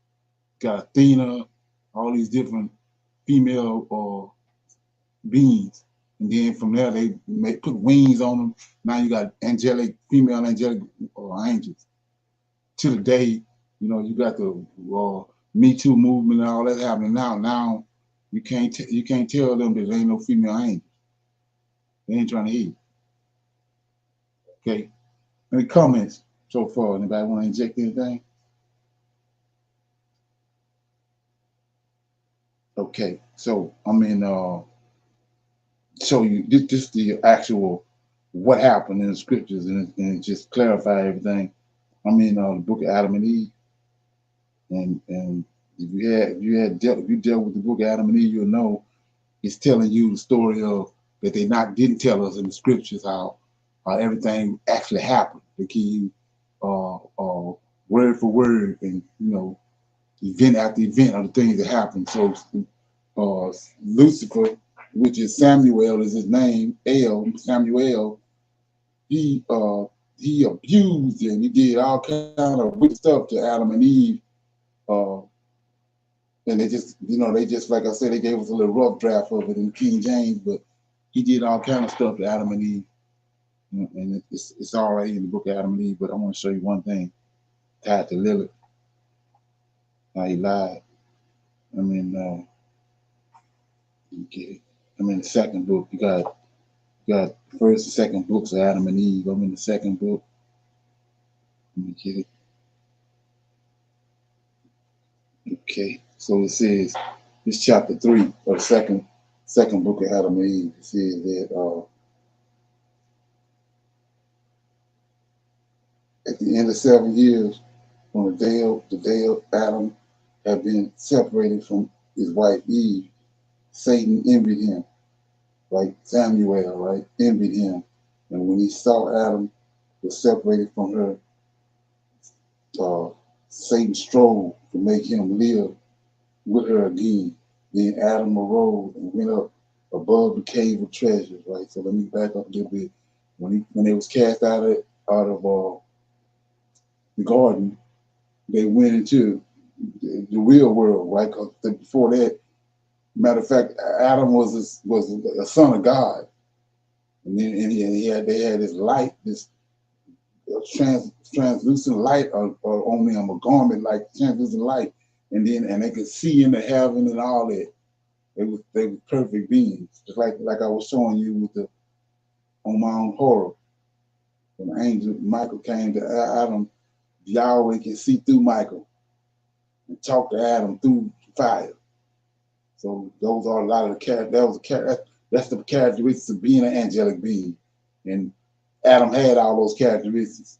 Got Athena, all these different female beings, and then from there they put wings on them. Now you got female angelic angels. To the day, you got the Me Too movement and all that happening now. Now you can't tell them that there ain't no female angels. They ain't trying to hear you. Okay. Any comments so far? Anybody want to inject anything? Okay. So show you this the actual what happened in the scriptures and just clarify everything. The book of Adam and Eve, and if you dealt with the book of Adam and Eve, you'll know it's telling you the story of that they didn't tell us in the scriptures how everything actually happened. They give you word for word and event after event of the things that happened. So Lucifer, which is Samuel is his name, Samuel, he abused and he did all kind of wicked stuff to Adam and Eve. And they just like I said, they gave us a little rough draft of it in King James, but he did all kind of stuff to Adam and Eve. And it's already in the book of Adam and Eve, but I want to show you one thing tied to Lilith. How he lied. The second book. You got first and second books of Adam and Eve. I'm in the second book. Let me get it. Okay, so it says it's chapter 3 of the second book of Adam and Eve. It says that at the end of 7 years, on the day of Adam had been separated from his wife Eve, Satan envied him, like Samuel, right? Envied him. And when he saw Adam was separated from her, Satan strove to make him live with her again. Then Adam arose and went up above the cave of treasures, right? So let me back up a little bit. When they was cast out of the garden, they went into the real world, right? Because before that, matter of fact, Adam was a son of God, and then they had this light, this translucent light on them, a garment like translucent light, and they could see into heaven and all that. They were perfect beings, just like I was showing you with on Mount Horror. When the angel Michael came to Adam, Yahweh can see through Michael and talk to Adam through fire. So those are a lot of the characters. That's the characteristics of being an angelic being, and Adam had all those characteristics,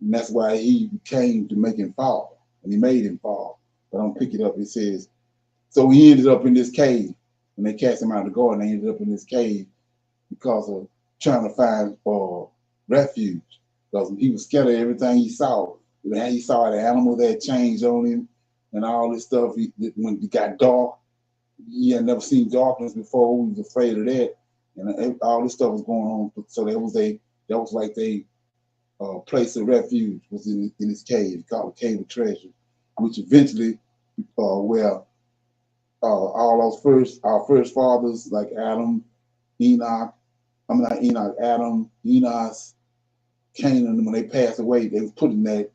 and that's why he came to make him fall, and he made him fall. But I'm pick it up. It says, so he ended up in this cave. When they cast him out of the garden, they ended up in this cave because of trying to find refuge. Because he was scared of everything he saw. He saw the animals that changed on him and all this stuff. When it got dark, he had never seen darkness before. He was afraid of that, and all this stuff was going on. So that was like they place of refuge was in this cave called the Cave of Treasure, which eventually, where all our first fathers like Adam, Enoch, Adam, Enos, Canaan, when they passed away, they was put in that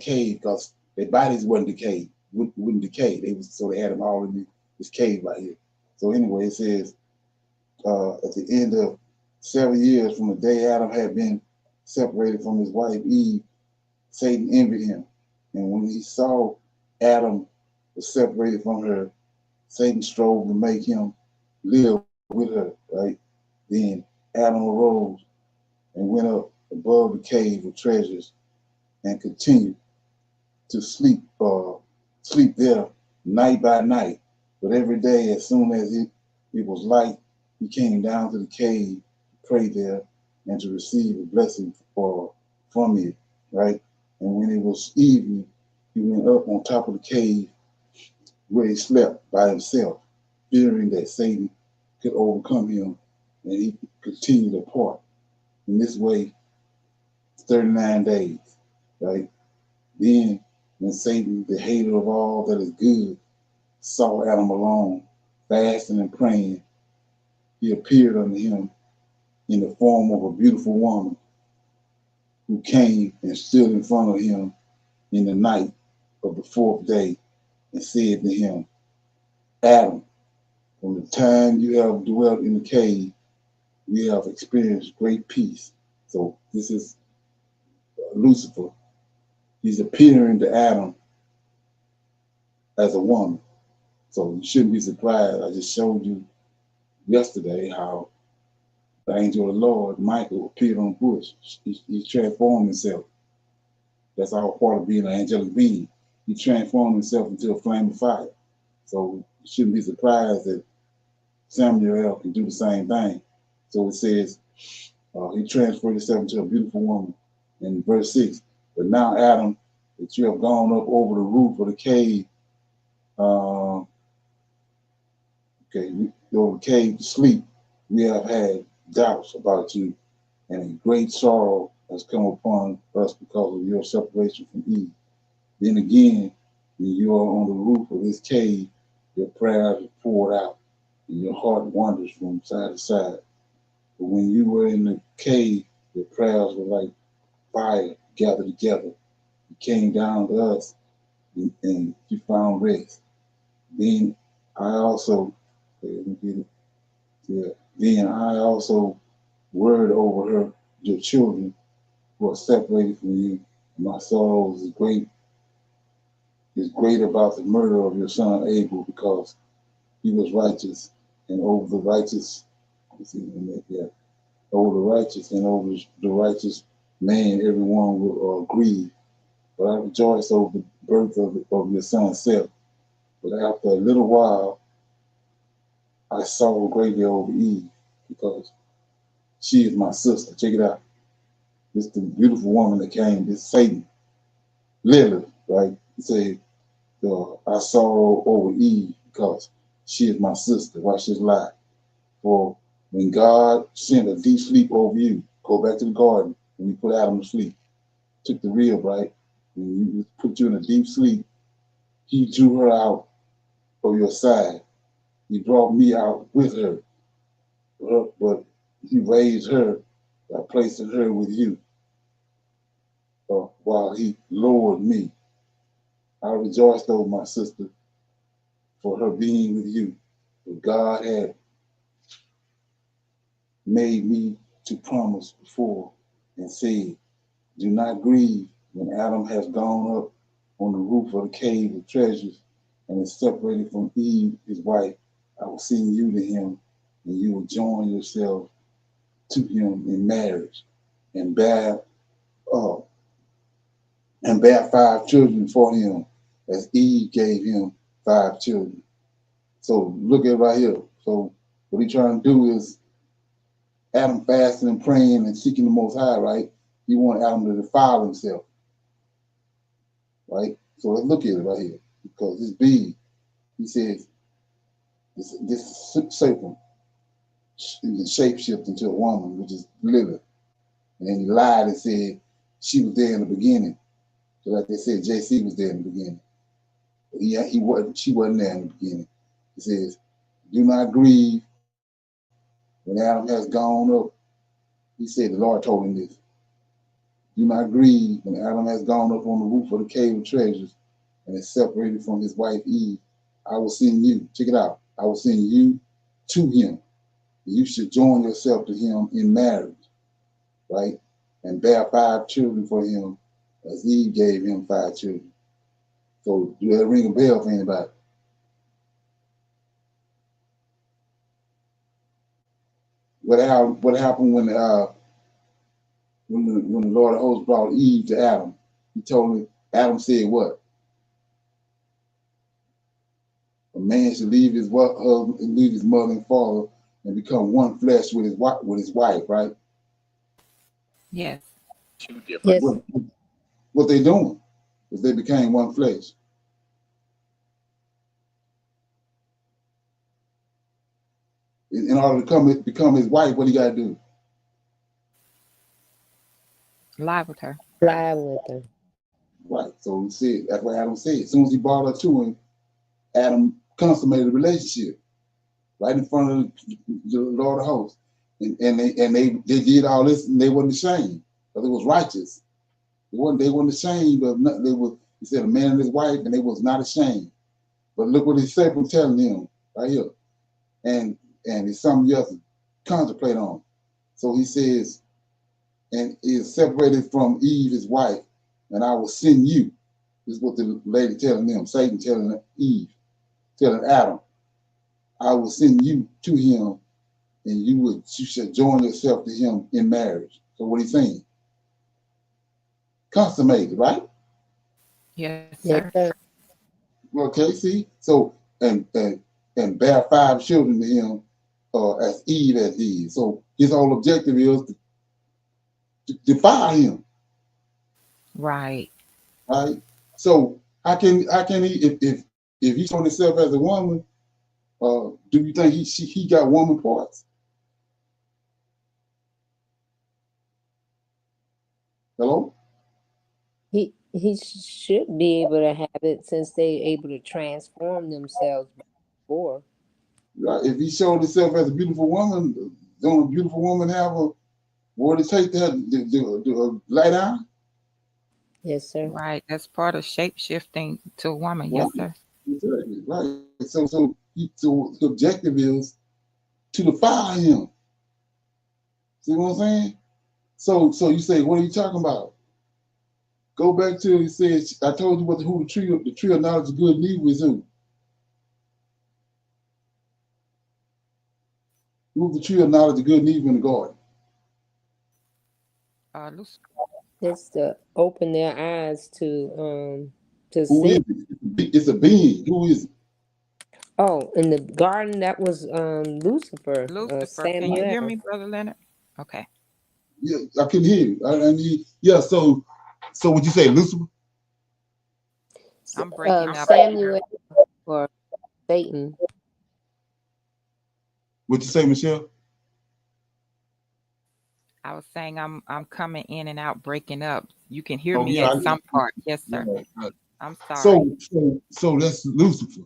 cave because their bodies wouldn't decay. So they had them all in this cave right here. So anyway, it says at the end of 7 years from the day Adam had been separated from his wife Eve, Satan envied him. And when he saw Adam was separated from her, Satan strove to make him live with her, right? Then Adam arose and went up above the cave of treasures and continued to sleep there night by night. But every day, as soon as it was light, he came down to the cave to pray there and to receive a blessing from it, right? And when it was evening, he went up on top of the cave where he slept by himself, fearing that Satan could overcome him, and he continued apart. In this way, 39 days, right? Then, when Satan, the hater of all that is good, saw Adam alone, fasting and praying, he appeared unto him in the form of a beautiful woman who came and stood in front of him in the night of the fourth day and said to him, Adam, from the time you have dwelt in the cave, we have experienced great peace. So this is Lucifer. He's appearing to Adam as a woman. So you shouldn't be surprised. I just showed you yesterday how the angel of the Lord, Michael, appeared on the bush. He transformed himself. That's all part of being an angelic being. He transformed himself into a flame of fire. So you shouldn't be surprised that Samuel can do the same thing. So it says he transferred himself into a beautiful woman. In verse 6, but now Adam, that you have gone up over the roof of the cave, over the cave to sleep, we have had doubts about you, and a great sorrow has come upon us because of your separation from Eve. Then again, when you are on the roof of this cave, your prayers are poured out, and your heart wanders from side to side. But when you were in the cave, your prayers were like fire gathered together. You came down to us, and you found rest. Then I also, then I also word over her, your children who are separated from you. My sorrow is great about the murder of your son Abel, because he was righteous, and over the righteous, over the righteous and over the righteous man, everyone will grieve. But I rejoice over the birth of your son Seth. But after a little while, I sorrow greatly over Eve, because she is my sister. Check it out. This the beautiful woman that came, this Satan. Lilith, right? He said, I sorrow over Eve because she is my sister. Watch this lie. For when God sent a deep sleep over you, go back to the garden when you put Adam to sleep, took the rib, right? When you put you in a deep sleep, he drew her out of your side. He brought me out with her, but he raised her by placing her with you while he lowered me. I rejoiced over my sister for her being with you. But God had made me to promise before and said, do not grieve when Adam has gone up on the roof of the cave of treasures and is separated from Eve, his wife. I will send you to him, and you will join yourself to him in marriage and bear uh, and bear 5 children for him, as Eve gave him 5 children. So look at right here. So what he's trying to do is Adam fasting and praying and seeking the Most High, right? He want Adam to defile himself, right? So let's look at it right here, because this being, he says, this serpent shape shift into a woman, which is Lilith. And then he lied and said she was there in the beginning. So like they said, JC was there in the beginning. But he wasn't, she wasn't there in the beginning. He says, do not grieve when Adam has gone up. He said, the Lord told him this. Do not grieve when Adam has gone up on the roof of the cave of treasures and is separated from his wife Eve. I will send you. Check it out. I will send you to him. You should join yourself to him in marriage, right? And bear 5 children for him, as Eve gave him 5 children. So do that ring a bell for anybody? What happened when the Lord of hosts brought Eve to Adam? He told him, Adam said what? A man should leave his mother and father and become one flesh with his wife, right? Yes. Yes. What they doing is they became one flesh. In order to become his wife, what do you got to do? Lie with her. Lie with her. Right. So he said, that's what Adam said. As soon as he brought her to him, Adam consummated the relationship right in front of the Lord of hosts. And they did all this and they wasn't ashamed, because it was righteous. They wasn't ashamed of nothing. He said, a man and his wife, and they was not ashamed. But look what he said from telling him right here. And it's something you have to contemplate on. So he says, and is separated from Eve, his wife, and I will send you. This is what the lady telling them, Satan telling Eve, telling Adam, I will send you to him, and you should join yourself to him in marriage. So what he's saying? Consummated, right? Yes, Yes, sir. sir. Okay, see? So, and bear 5 children to him, as Eve had did. So his whole objective is to defile him, Right. right? So how can he, if he showing himself as a woman, do you think he got woman parts? Hello? He should be able to have it, since they're able to transform themselves before. Right. If he showed himself as a beautiful woman, don't a beautiful woman have what it take to have the light eye? Yes, sir. Right. That's part of shape shifting to a woman. Right. Yes, sir. Exactly. Right. So the objective is to defile him. See what I'm saying? So you say, what are you talking about? Go back to he says, I told you who the tree of knowledge of good and evil is who? Who's the tree of knowledge of good and evil in the garden? Lucifer. It's to open their eyes to Who is sin. it? It's a being. Who is it? Oh, in the garden, that was Lucifer, Lucifer. Can you hear Samuel. me, Brother Leonard? Okay. Yeah, I can hear you. I mean, yeah. So would you say Lucifer? I'm breaking up. Samuel or Satan. What you say, Michelle? I was saying I'm coming in and out, breaking up. You can hear Oh me yeah. at some part. Yes, sir. Right. I'm sorry. So that's Lucifer,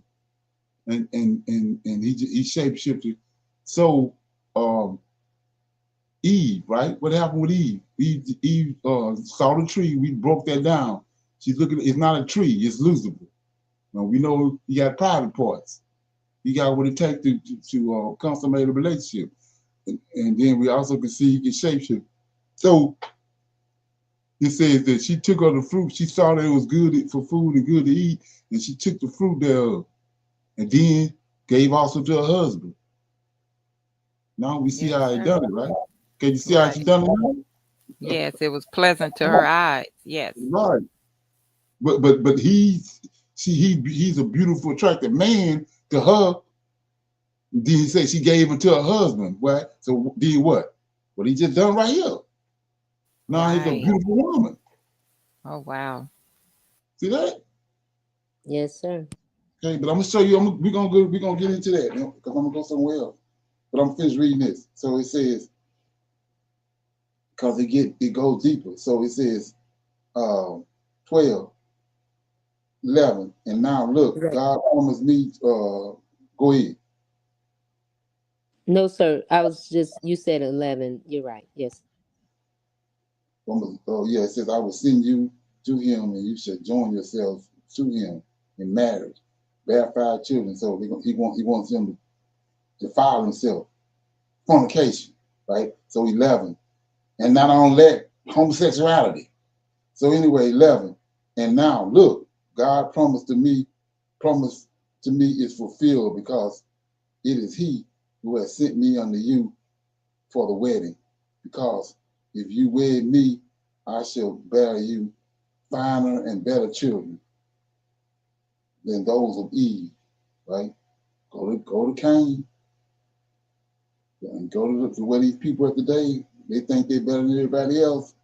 and he shapeshifted. So Eve, right? What happened with Eve? Eve saw the tree. We broke that down. She's looking. It's not a tree. It's Lucifer. Now we know he got private parts. He got what it takes to consummate a relationship, and then we also can see he can shapeshift. So it says that she took of the fruit. She saw that it was good for food and good to eat, and she took the fruit thereof, and then gave also to her husband. Now we see Yes, how he sir. done it, right? Can you see how she Right. done it now? Yes, it was pleasant to her eyes. Yes. Right. But he's a beautiful, attractive man to her. Then he said she gave him to her husband. Right? So then what? What he just done right here. Now he's a Right. beautiful woman. Oh, wow. See that? Yes, sir. Okay, but I'm gonna show you. We're gonna get into that because I'm gonna go somewhere else. But I'm finished reading this. So it says, because it goes deeper. So it says 12, 11, and now look, Right. God promised me. Go ahead. No, sir. I was just, you said 11. You're right. Yes. Oh yeah, it says I will send you to him, and you shall join yourselves to him in marriage, bear 5 children. So he wants him to defile himself, fornication, right? So 11, and not only that, homosexuality. So anyway, 11, and now look, God promised to me is fulfilled because it is He who has sent me unto you for the wedding. Because if you wed me, I shall bear you finer and better children than those of Eve, right? Go to Cain and go to where these people at today, they think they're better than everybody else.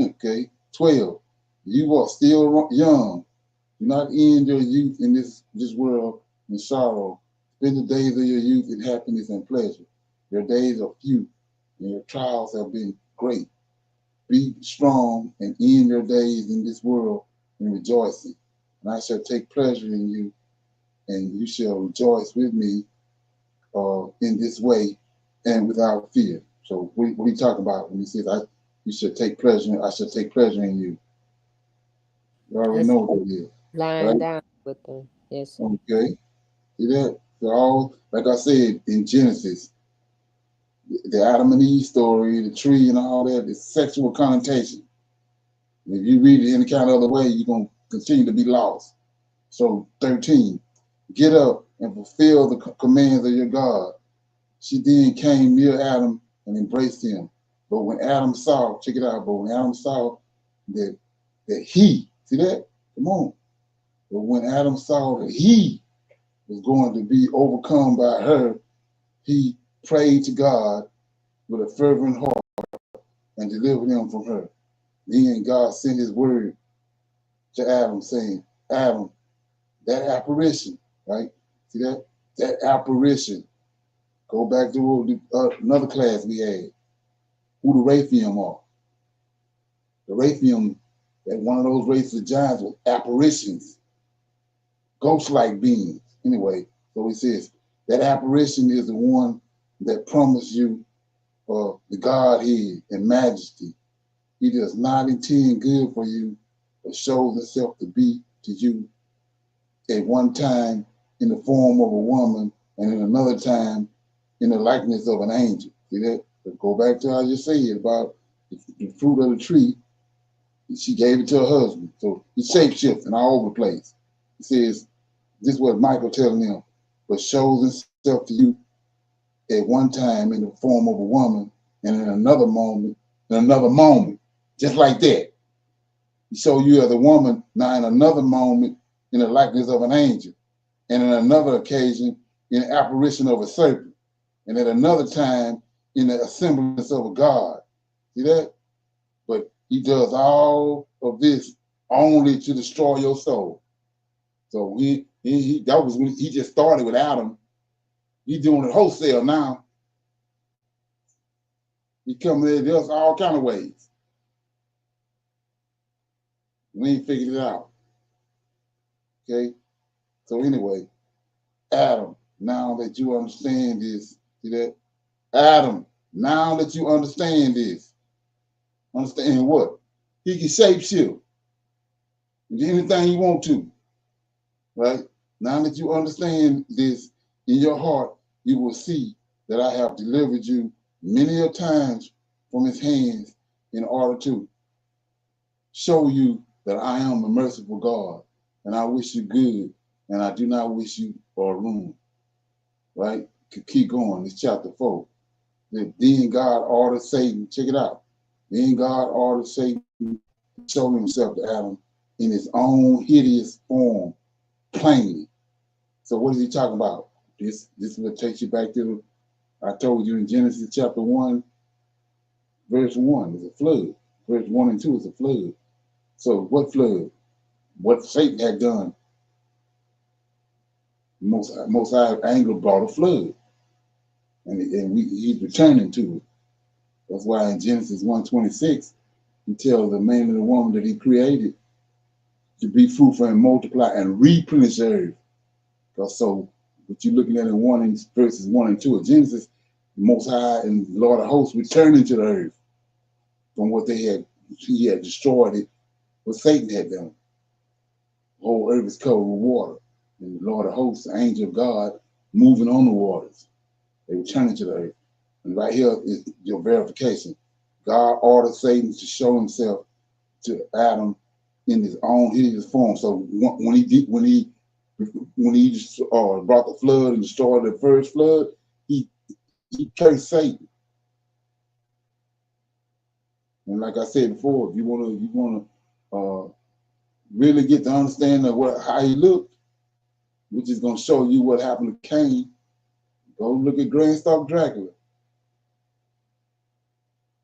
Okay, 12. You are still young. Do not end your youth in this world in sorrow. Spend the days of your youth in happiness and pleasure. Your days are few, and your trials have been great. Be strong and end your days in this world in rejoicing. And I shall take pleasure in you, and you shall rejoice with me in this way and without fear. So what are you talking about when he says, you should take pleasure, I shall take pleasure in you? You already That's know what it is, lying right? down with them. Yes, sir. Okay. See that? They're all, like I said in Genesis, the Adam and Eve story, the tree and all that, is sexual connotation. If you read it any kind of other way, you're going to continue to be lost. So 13, get up and fulfill the commands of your God. She then came near Adam and embraced him. But when Adam saw, check it out, but when Adam saw that he, see that? Come on. But when Adam saw that he was going to be overcome by her, he prayed to God with a fervent heart and delivered him from her. Then God sent his word to Adam saying, Adam, that apparition, right? See that? That apparition. Go back to another class we had. Who the Raphaim are. The Raphaim, that one of those races of giants with apparitions, ghost-like beings. Anyway, so he says, that apparition is the one that promised you the Godhead and majesty. He does not intend good for you, but shows himself to be to you at one time in the form of a woman and in another time in the likeness of an angel. See that? But go back to how you said about the fruit of the tree. She gave it to her husband. So he's shape-shifting all over the place. He says, this is what Michael telling them, but shows himself to you at one time in the form of a woman and in another moment, just like that. He showed you as a woman now in another moment in the likeness of an angel, and in another occasion in the apparition of a serpent, and at another time in the semblance of a god. See that? But he does all of this only to destroy your soul. So that was when he just started with Adam. He's doing it wholesale now. He coming at us all kind of ways. We ain't figured it out. Okay? So anyway, Adam, now that you understand this, see that? Adam, now that you understand this, understand what? He can shapeshift into anything you want to, right? Now that you understand this in your heart, you will see that I have delivered you many a times from his hands in order to show you that I am a merciful God, and I wish you good, and I do not wish you for ruin, right? Keep going, it's chapter 4. Then God ordered Satan, check it out. Then God ordered Satan to show himself to Adam in his own hideous form, plainly. So what is he talking about? This will take you back to, I told you in Genesis chapter 1, verse 1 is a flood. Verse 1 and 2 is a flood. So what flood? What Satan had done, most high anger brought a flood. And he's returning to it. That's why in Genesis 1:26, he tells the man and the woman that he created to be fruitful and multiply and replenish the earth. Because so what you're looking at in verses 1 and 2 of Genesis, the Most High and the Lord of hosts returning to the earth from what he had destroyed it, what Satan had done. The whole earth is covered with water. And the Lord of hosts, the angel of God, moving on the waters. They returning to the earth. And right here is your verification. God ordered Satan to show himself to Adam in his own hideous form. So when he brought the flood and destroyed the first flood, he cursed Satan. And like I said before, if you want to really get the understanding of how he looked, which is going to show you what happened to Cain, go look at Grandstock Dracula.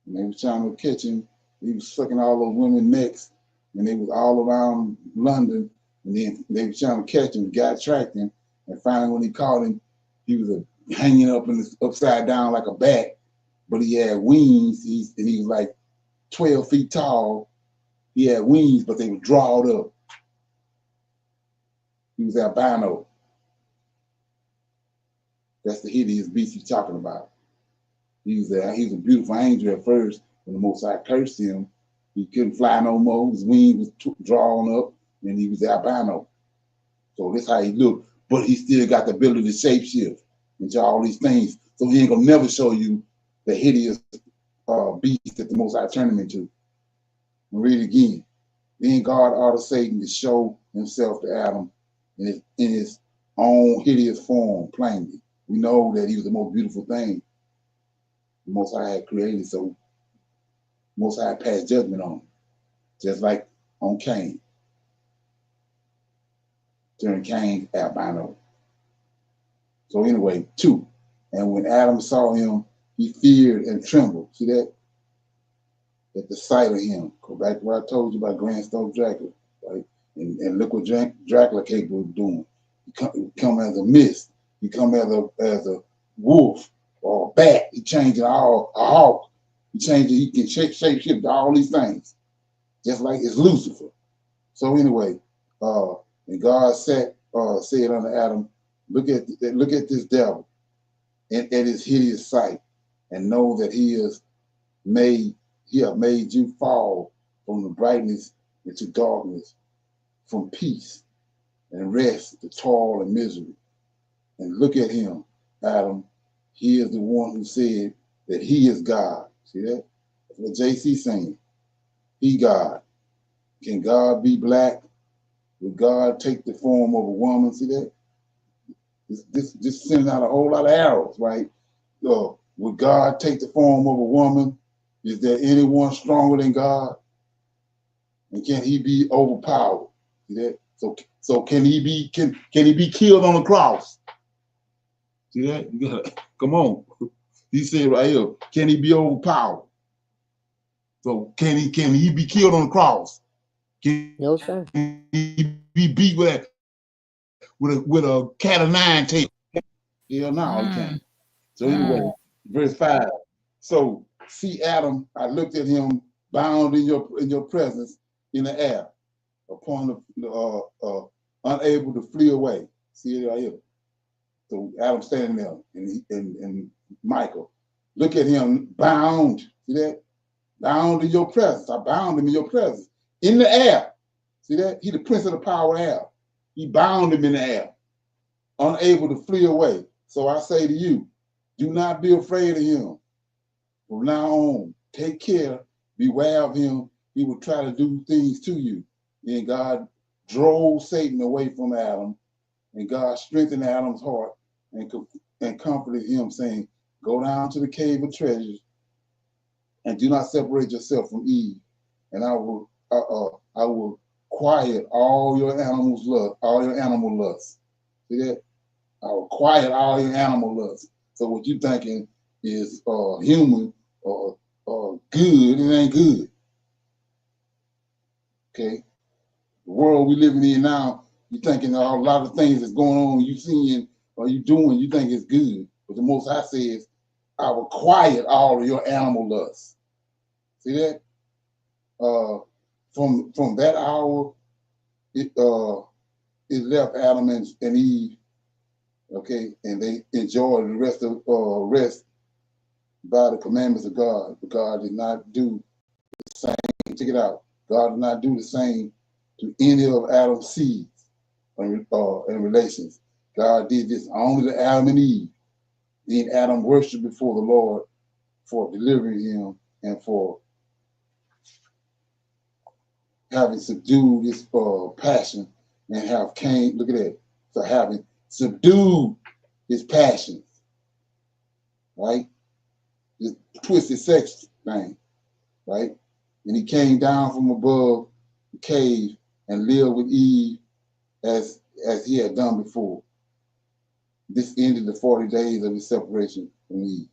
And they was trying to catch him. He was sucking all those women's necks, and they was all around London. And then they was trying to catch him. The guy tracked him, and finally, when he caught him, he was hanging upside down like a bat, but he had wings. And he was like 12 feet tall. He had wings, but they were drawed up. He was albino. That's the hideous beast he's talking about. He was a beautiful angel at first. When the Most High cursed him, he couldn't fly no more. His wings was drawn up, and he was albino. So that's how he looked. But he still got the ability to shapeshift into all these things. So he ain't gonna never show you the hideous beast that the Most High turned him into. And read it again. Then God ordered Satan to show himself to Adam in his own hideous form, plainly. We know that he was the most beautiful thing the Most High had created, so Most High passed judgment on him, just like on Cain. Turned Cain albino. So anyway, 2. And when Adam saw him, he feared and trembled. See that? At the sight of him. Go back to what I told you about Grandstock Dracula, right? And look what Dracula capable of doing. He come as a mist. He come as a wolf or a bat. He changed it all, a hawk. He changed it. He can shape shift all these things, just like it's Lucifer. So anyway, and God said unto Adam, look at this devil and at his hideous sight, and know that he has made you fall from the brightness into darkness, from peace and rest to toil and misery. And look at him, Adam. He is the one who said that he is God. See that? That's what JC saying. He God. Can God be black? Would God take the form of a woman? See that? This sending out a whole lot of arrows, right? Would God take the form of a woman? Is there anyone stronger than God? And can he be overpowered? See that? So can he be killed on the cross? See that? You gotta, come on. He said right here, can he be overpowered? So can he be killed on the cross? Can No, sir. he be beat with that? with a cat of nine tails. Hell no, he can't. So anyway, verse 5. So see Adam, I looked at him bound in your presence in the air, upon the unable to flee away. See it right here. So Adam standing there, and Michael, look at him bound. See that? Bound in your presence. I bound him in your presence. In the air. See that? He the prince of the power of air. He bound him in the air, unable to flee away. So I say to you, do not be afraid of him. From now on, take care, beware of him. He will try to do things to you. And God drove Satan away from Adam, and God strengthened Adam's heart and comforted him, saying, go down to the cave of treasures and do not separate yourself from Eve, and I will quiet all your animal lusts. See that? I will quiet all your animal lusts. So what you thinking is human or good, it ain't good. Okay? The world we living in now, you thinking a lot of things that's going on, you seeing or you doing, you think it's good. But the Most High says, I will quiet all of your animal lusts. See that? From that hour, it left Adam and Eve, okay, and they enjoyed the rest by the commandments of God. But God did not do the same. Check it out. God did not do the same to any of Adam's seeds and relations. God did this only to Adam and Eve. Then Adam worshiped before the Lord for delivering him and for having subdued his passion and have came, look at that, so having subdued his passions, right? This twisted sex thing, right? And he came down from above the cave and lived with Eve as he had done before. This ended the 40 days of his separation from Eve.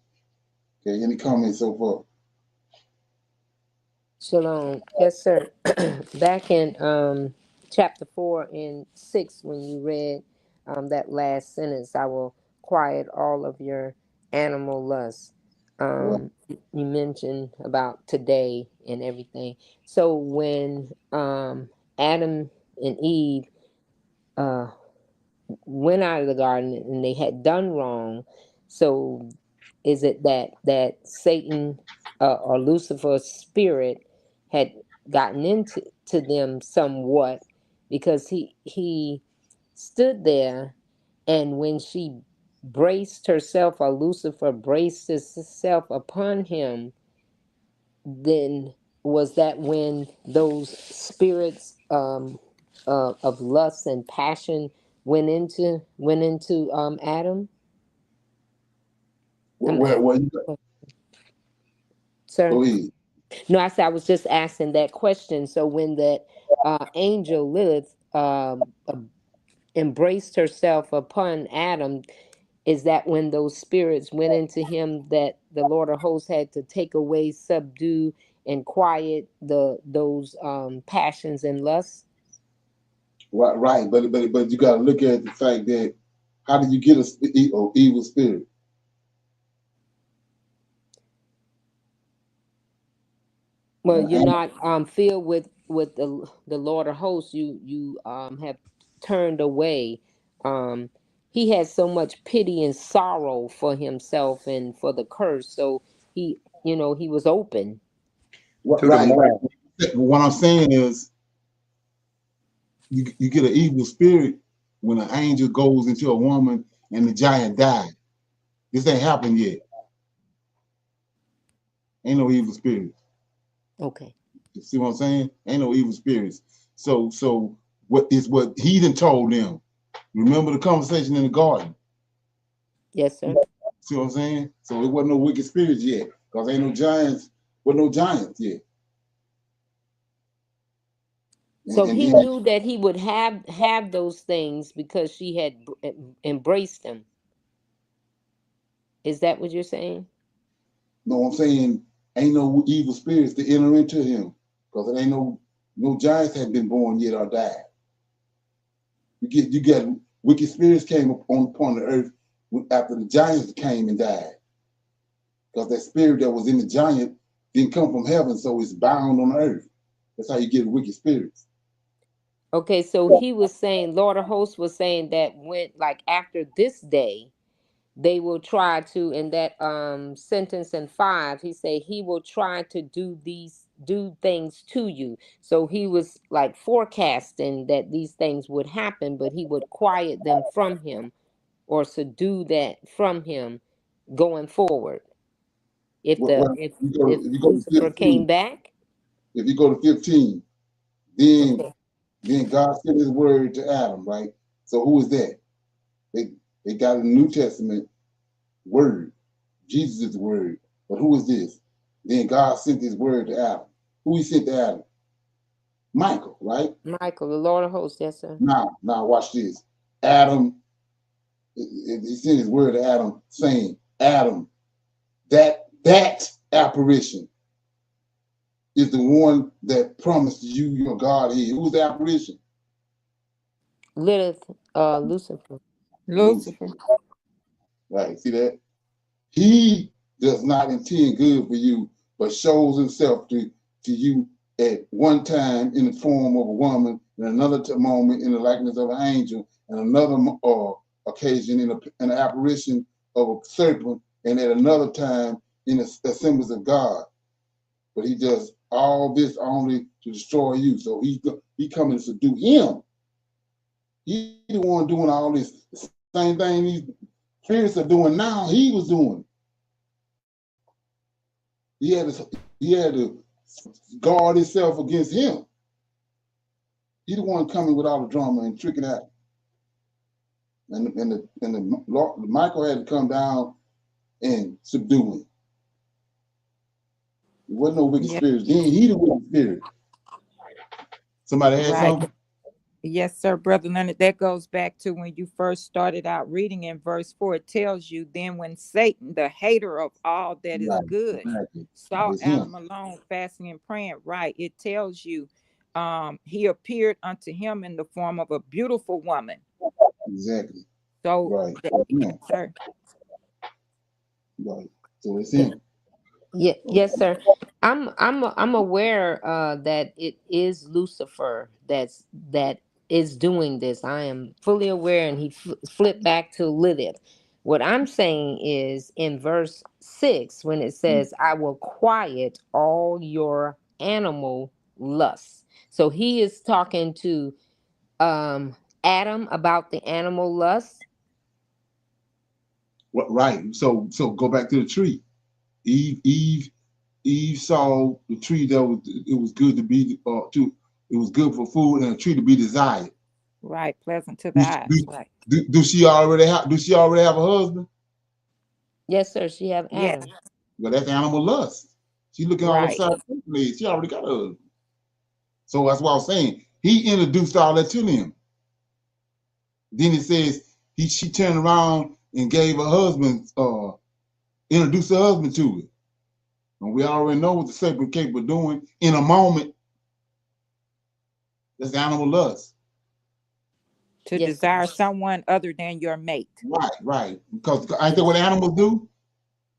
Okay, any comments so far? Shalom. Yes, sir. Back in chapter 4 and 6, when you read that last sentence, I will quiet all of your animal lusts. You mentioned about today and everything. So when Adam and Eve went out of the garden and they had done wrong, so is it that Satan or Lucifer's spirit had gotten into them somewhat, because he stood there, and when she braced herself, or Lucifer braced himself upon him, then was that when those spirits of lust and passion went into Adam? Sir? Go ahead. No, I said I was just asking that question. So when that angel Lilith embraced herself upon Adam, is that when those spirits went into him that the Lord of hosts had to take away, subdue, and quiet those passions and lusts? Right. But you got to look at the fact that how did you get an evil spirit? Well, you're not filled with the Lord of hosts. You have turned away. He has so much pity and sorrow for himself and for the curse. So he was open. Right. What I'm saying is, you get an evil spirit when an angel goes into a woman and the giant died. This ain't happened yet. Ain't no evil spirits. Okay. You see what I'm saying? Ain't no evil spirits. So what he done told them. Remember the conversation in the garden? Yes, sir. See what I'm saying? So it wasn't no wicked spirits yet, because ain't no giants, no giants yet. So he knew that he would have those things because she had embraced them. Is that what you're saying? No, I'm saying ain't no evil spirits to enter into him, because it ain't no giants had been born yet or died. You get wicked spirits came upon the earth after the giants came and died. Because that spirit that was in the giant didn't come from heaven, so it's bound on earth. That's how you get wicked spirits. Okay, so he was saying, Lord of Hosts was saying that when, like, after this day, they will try to, in that sentence in 5, he said he will try to do things to you. So he was like forecasting that these things would happen, but he would quiet them from him or subdue that from him going forward. If Lucifer came back. If you go to 15, then God sent his word to Adam, right? So who is that? They got a New Testament word. Jesus is the word. But who is this? Then God sent his word to Adam. Who he sent to Adam? Michael, right? Michael, the Lord of Hosts, yes, sir. Now watch this. Adam, he sent his word to Adam saying, Adam, that apparition is the one that promised you your Godhead. Who's the apparition? Lucifer. Lucifer. Right, see that? He does not intend good for you, but shows himself to you at one time in the form of a woman, and another moment in the likeness of an angel, and another occasion in an apparition of a serpent, and at another time in the assemblies of God. But he does all this only to destroy you. So he coming to subdue him. He the one doing all this. The same thing these spirits are doing now, he was doing. He had to guard himself against him. He the one coming with all the drama and tricking out. And Michael had to come down and subdue him. There wasn't no wicked spirits. Then he the wicked spirit. Somebody had something? Yes, sir, Brother Leonard. That goes back to when you first started out reading in verse 4. It tells you, then when Satan, the hater of all that is good, saw Adam alone fasting and praying, right, it tells you he appeared unto him in the form of a beautiful woman. Exactly. So, right. Yes, sir. Right. So it's him. Yeah, yes, sir. I'm aware that it is Lucifer that is doing this. I am fully aware, and he flipped back to Lilith. What I'm saying is in verse 6 when it says, "I will quiet all your animal lusts." So he is talking to Adam about the animal lust. Right. So go back to the tree. Eve saw the tree that was good to be it was good for food and a tree to be desired. Right, pleasant to the eyes. Right. Do she already have a husband? Yes, sir. She have Adam. Yes. Well, that's animal lust. She looking all upside down. She already got a husband. So that's what I was saying. He introduced all that to them. Then it says she turned around and gave her husband, introduced her husband to it. And we already know what the serpent capable of doing in a moment. That's animal lust. To desire someone other than your mate. Right. Because ain't that what animals do?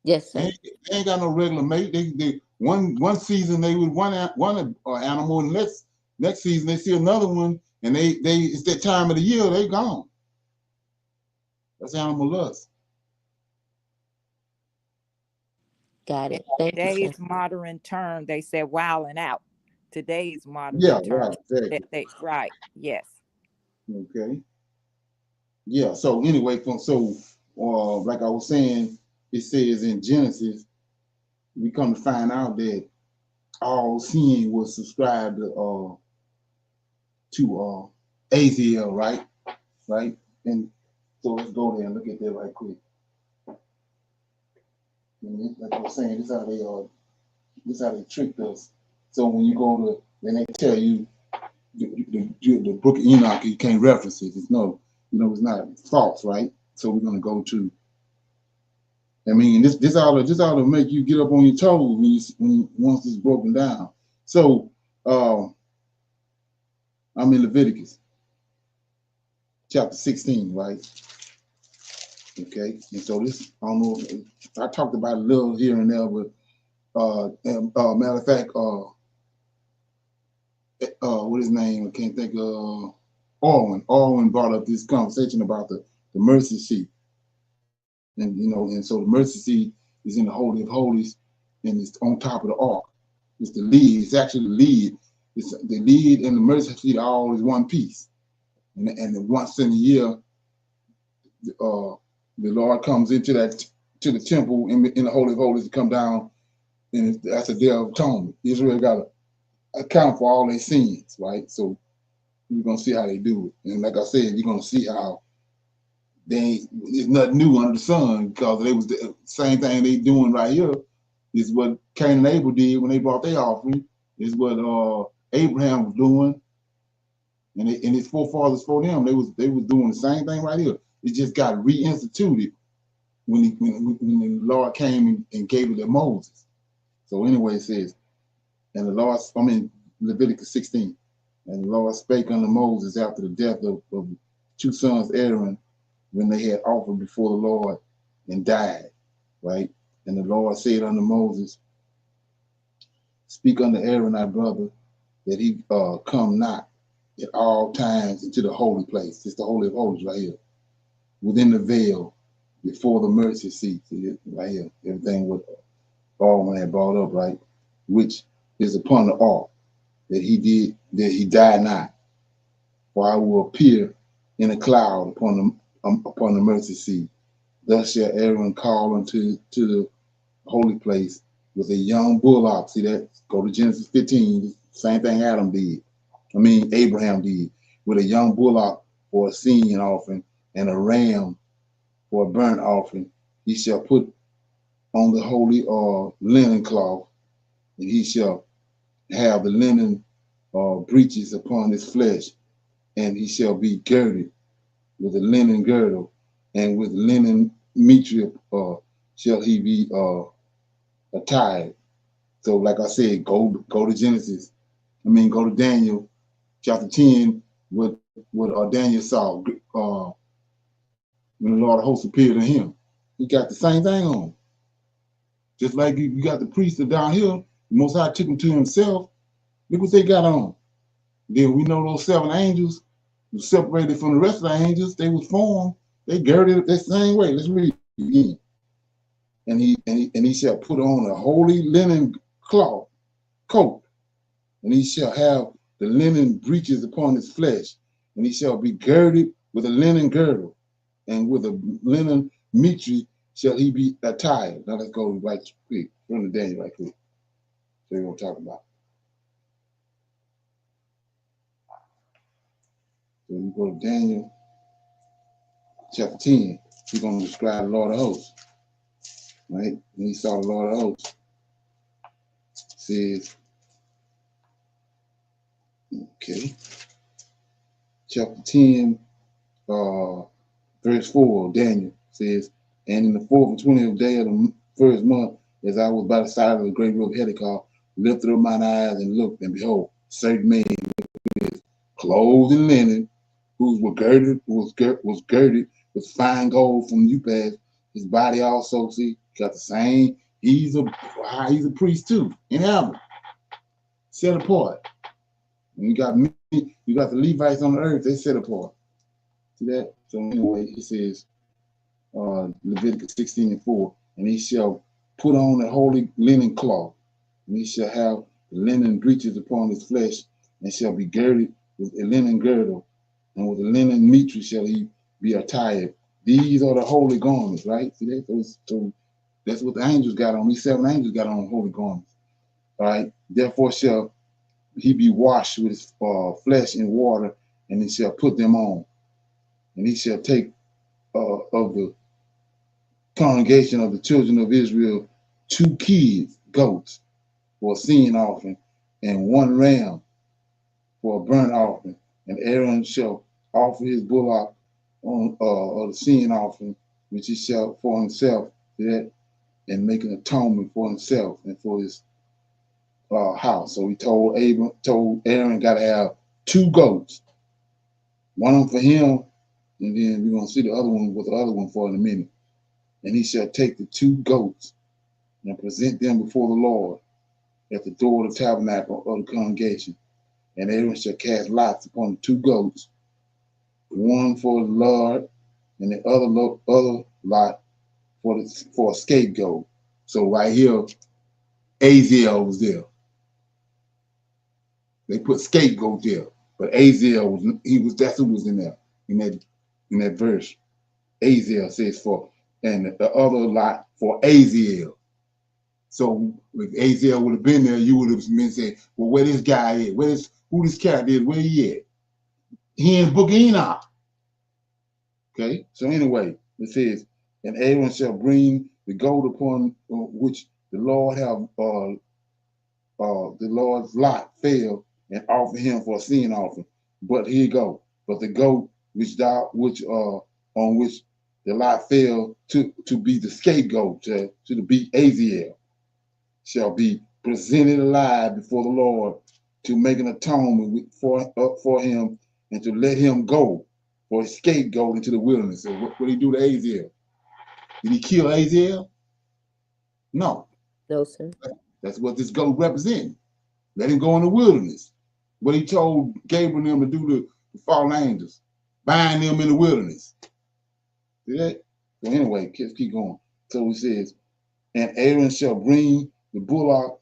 Yes, sir. They ain't got no regular mate. They one season they would one animal, and next season they see another one, and they it's that time of the year they gone. That's animal lust. Got it. Thank you, Today's sir. modern term, they said wilding out. Today's modern term. Right, exactly. Right. Yes. Okay. Yeah. So anyway, like I was saying, it says in Genesis, we come to find out that all sin was subscribed to Aziel, right? Right. And so let's go there and look at that right quick. And like I was saying, this is how they tricked us. So when you go to, then they tell you the book of Enoch, you can't reference it. It's it's not false, right? So we're gonna go to. I mean, this ought to make you get up on your toes once it's broken down. So I'm in Leviticus chapter 16, right? Okay, and so this, I don't know, I talked about it a little here and there, but matter of fact, what his name? I can't think of. Orwin brought up this conversation about the mercy seat, and and so the mercy seat is in the Holy of Holies, and it's on top of the ark. It's the lead. It's actually the lead. It's the lead and the mercy seat are always one piece, and once in a year, the Lord comes into to the temple in the Holy of Holies to come down, and that's a day of atonement. Israel got to account for all their sins, right? So we're gonna see how they do it, and like I said, you're gonna see how it's nothing new under the sun, because they was the same thing they doing right here. Is what Cain and Abel did when they brought their offering. Is what Abraham was doing, and his forefathers for them. They was doing the same thing right here. It just got reinstituted when the Lord came and gave it to Moses. So anyway, it says, and the Lord, Leviticus 16, and the Lord spake unto Moses after the death of two sons Aaron, when they had offered before the Lord and died, right? And the Lord said unto Moses, speak unto Aaron thy brother, that he come not at all times into the holy place. It's the Holy of Holies right here, within the veil, before the mercy seat, right here. Everything what Baldwin had brought up, right? Which is upon the ark, that he died not. For I will appear in a cloud upon the mercy seat. Thus shall Aaron call unto the holy place with a young bullock. See that? Go to Genesis 15. Same thing Abraham did, with a young bullock for a sin offering and a ram for a burnt offering. He shall put on the holy linen cloth, and he shall have the linen breeches upon his flesh, and he shall be girded with a linen girdle, and with linen mitre shall he be attired. So, like I said, go to Genesis. Go to Daniel chapter 10, what Daniel saw when the Lord of hosts appeared to him. He got the same thing on. Just like you got the priests down here, the Most High took them to himself. Look what they got on. Then we know those seven angels were separated from the rest of the angels. They was formed. They girded it the same way. Let's read it again. And he shall put on a holy linen cloth coat, and he shall have the linen breeches upon his flesh, and he shall be girded with a linen girdle, and with a linen mitre shall he be attired. Now let's go right quick, run the Daniel right quick. So we're gonna talk about. So you go to Daniel chapter 10. He's gonna describe the Lord of hosts, right? And he saw the Lord of hosts. It says, okay, chapter 10, verse 4, Daniel says, and in the 4th and 20th day of the first month, as I was by the side of the great river Hiddekel, lifted up mine eyes and looked, and behold, certain men clothed in linen, whose was girded with fine gold from Upas. His body also, see, got the same. He's a priest too, in heaven, set apart. And you got the Levites on the earth, they set apart. See that? So anyway, he says, Leviticus 16 and 4, and he shall put on a holy linen cloth, and he shall have the linen breeches upon his flesh, and shall be girded with a linen girdle, and with a linen mitre shall he be attired. These are the holy garments, right? See that? So that's what the angels got on. These seven angels got on holy garments. All right. Therefore shall he be washed with his flesh in water, and he shall put them on. And he shall take of the congregation of the children of Israel 2 kids, goats, for a sin offering, and 1 ram for a burnt offering. And Aaron shall offer his bullock on of the sin offering, which he shall for himself, that, and make an atonement for himself and for his house. So he told Aaron got to have 2 goats, one of them for him And then we're going to see the other one with the other one for in a minute. And he shall take the 2 goats and present them before the Lord at the door of the tabernacle of the congregation. And Aaron shall cast lots upon the 2 goats, one for the Lord and the other lot for a scapegoat. So right here, Azazel was there. They put scapegoat there, but Azazel that's who was in there in that verse. Azazel says for, and the other lot for Azazel. So if Azazel would have been there, you would have been saying, well, where this guy is? Who this character is? Where he at? He in the book of Enoch. Okay, so anyway, it says, and Aaron shall bring the goat upon which the Lord have the Lord's lot fell, and offer him for a sin offering. But here you go. But the goat on which the lot fell to be the scapegoat to be Azazel shall be presented alive before the Lord to make an atonement for him and to let him go for a scapegoat into the wilderness. So what did he do to Azazel? Did he kill Azazel? No. No, sir. That's what this goat represents. Let him go in the wilderness. What he told Gabriel and them to do to the fallen angels. Bind them in the wilderness. See that? So anyway, keep going. So he says, and Aaron shall bring the bullock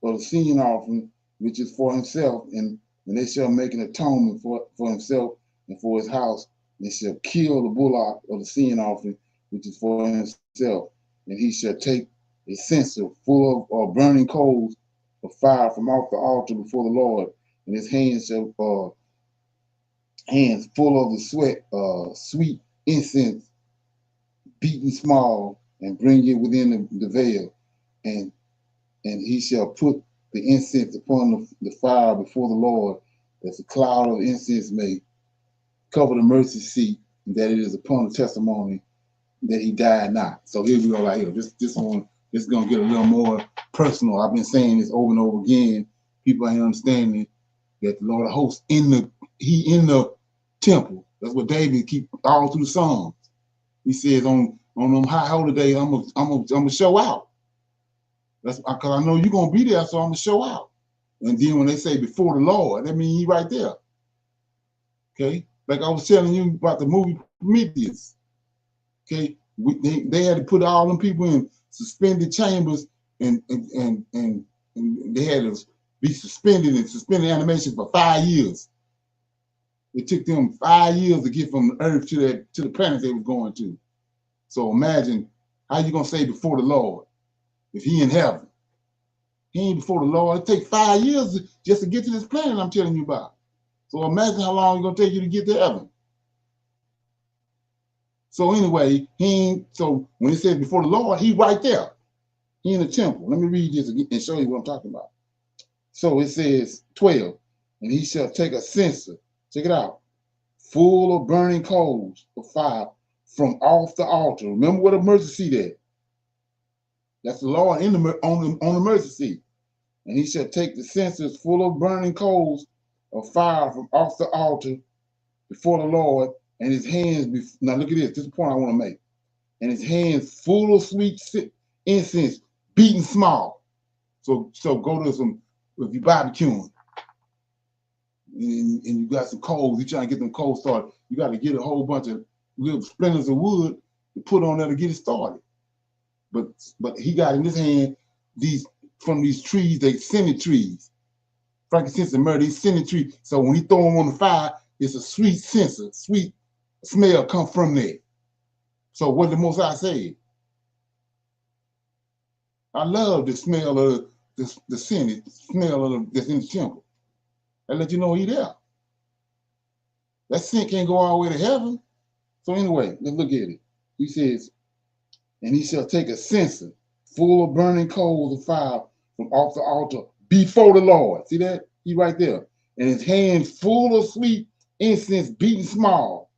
of the sin offering, which is for himself, and they shall make an atonement for himself and for his house, and shall kill the bullock of the sin offering, which is for himself. And he shall take a censer full of burning coals of fire from off the altar before the Lord, and his hands shall hands full of the sweet incense, beaten small, and bring it within the veil, and he shall put the incense upon the fire before the Lord, that the cloud of incense may cover the mercy seat, and that it is upon the testimony that he died not. So here we go right here. This one is gonna get a little more personal. I've been saying this over and over again. People ain't understanding that the Lord of hosts in the temple. That's what David keep all through the Psalms. He says on them high holy days, I'm gonna show out. That's because I know you're gonna be there, so I'm gonna show out. And then when they say before the Lord, that means he right there. Okay, like I was telling you about the movie Prometheus. Okay, they had to put all them people in suspended chambers, and they had to be suspended animation for 5 years. It took them 5 years to get from Earth to the planet they was going to. So imagine how you gonna say before the Lord if he in heaven. He ain't before the Lord. It takes 5 years just to get to this planet I'm telling you about. So imagine how long it's gonna take you to get to heaven. So anyway, so when it says before the Lord, he right there. He in the temple. Let me read this again and show you what I'm talking about. So it says 12, and he shall take a censer, check it out, full of burning coals of fire from off the altar. Remember what a mercy seat is. That's the Lord on the mercy seat. And he shall take the censers full of burning coals of fire from off the altar before the Lord, and his hands, now look at this is the point I want to make. And his hands full of sweet incense, beaten small. So go to some, if you barbecuing, and you got some coals, you trying to get them coals started, you got to get a whole bunch of little splinters of wood to put on there to get it started. But he got in his hand from these trees, they scented trees. Frankincense and myrrh, these scented trees. So when he throw them on the fire, it's a sweet sense, a sweet smell come from there. So what the Most High said? I love the smell of the scent, the smell of that's in the temple. That let you know he there. That scent can't go all the way to heaven. So anyway, let's look at it. He says, and he shall take a censer full of burning coals of fire from off the altar before the Lord. See that? He right there. And his hands full of sweet incense beaten small,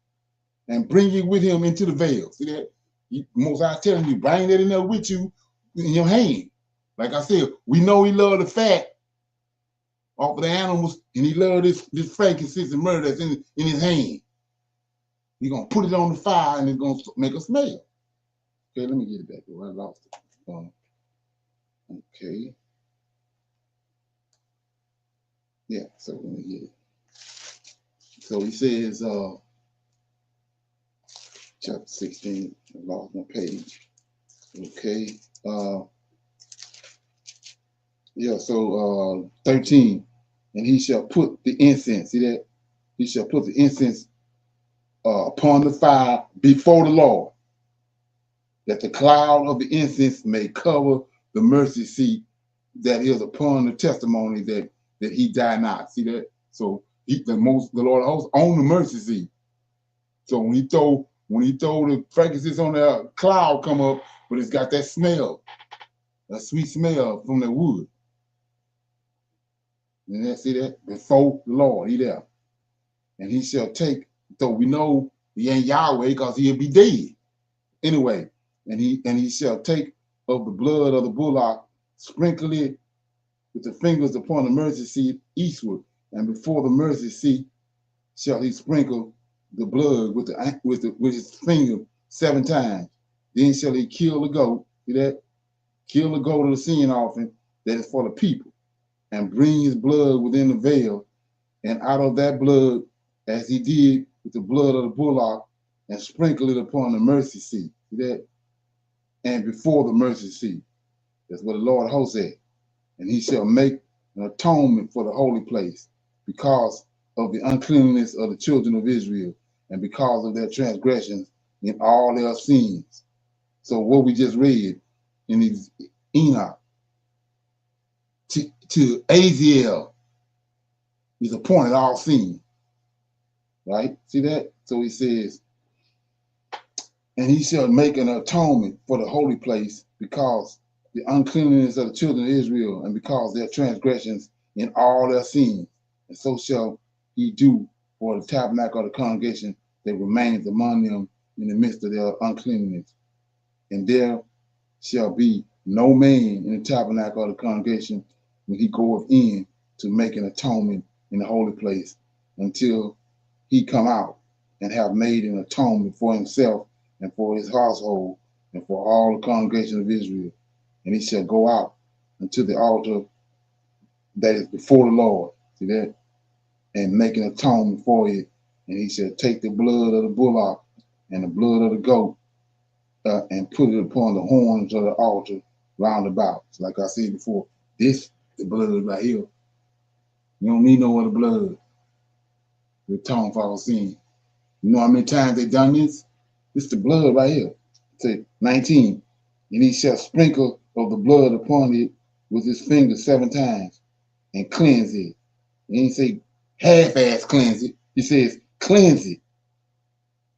and bring it with him into the veil. See that? Most I telling you, bring that in there with you in your hand. Like I said, we know he loved the fat off of the animals, and he loved this frankincense and myrrh that's in his hand. He's gonna put it on the fire and it's gonna make a smell. Okay, let me get it back. I lost it. Okay. Yeah, so let me get it. So he says, chapter 16, I lost my page. Okay. Yeah, so 13. And he shall put the incense, see that? He shall put the incense upon the fire before the Lord, that the cloud of the incense may cover the mercy seat that is upon the testimony that he died not. See that? So the Lord of hosts on the mercy seat. So when he throw the frankincense on the cloud come up, but it's got that smell, a sweet smell from the wood. And then see that? Before the Lord, he there. And he shall take, though we know he ain't Yahweh because he'll be dead. Anyway, and he shall take of the blood of the bullock, sprinkle it with the fingers upon the mercy seat eastward, and before the mercy seat shall he sprinkle the blood with his finger 7 times. Then shall he kill the goat, see that? Kill the goat of the sin offering that is for the people, and bring his blood within the veil, and out of that blood, as he did with the blood of the bullock, and sprinkle it upon the mercy seat, see that? And before the mercy seat. That's what the Lord of hosts said. And he shall make an atonement for the holy place because of the uncleanness of the children of Israel and because of their transgressions in all their sins. So what we just read in these Enoch to Aziel is appointed all sin, right? See that? So he says, and he shall make an atonement for the holy place because the uncleanness of the children of Israel and because their transgressions in all their sins. And so shall he do for the tabernacle of the congregation that remains among them in the midst of their uncleanness. And there shall be no man in the tabernacle of the congregation when he goeth in to make an atonement in the holy place until he come out and have made an atonement for himself and for his household and for all the congregation of Israel. And he shall go out unto the altar that is before the Lord, see that? And make an atonement for it. And he shall take the blood of the bullock and the blood of the goat and put it upon the horns of the altar round about. So like I said before, this the blood right here. You don't need no other blood to atone for our sin. You know how many times they done this? This is the blood right here. Say 19. And he shall sprinkle of the blood upon it with his finger 7 times and cleanse it. He ain't say half-ass cleanse it. He says cleanse it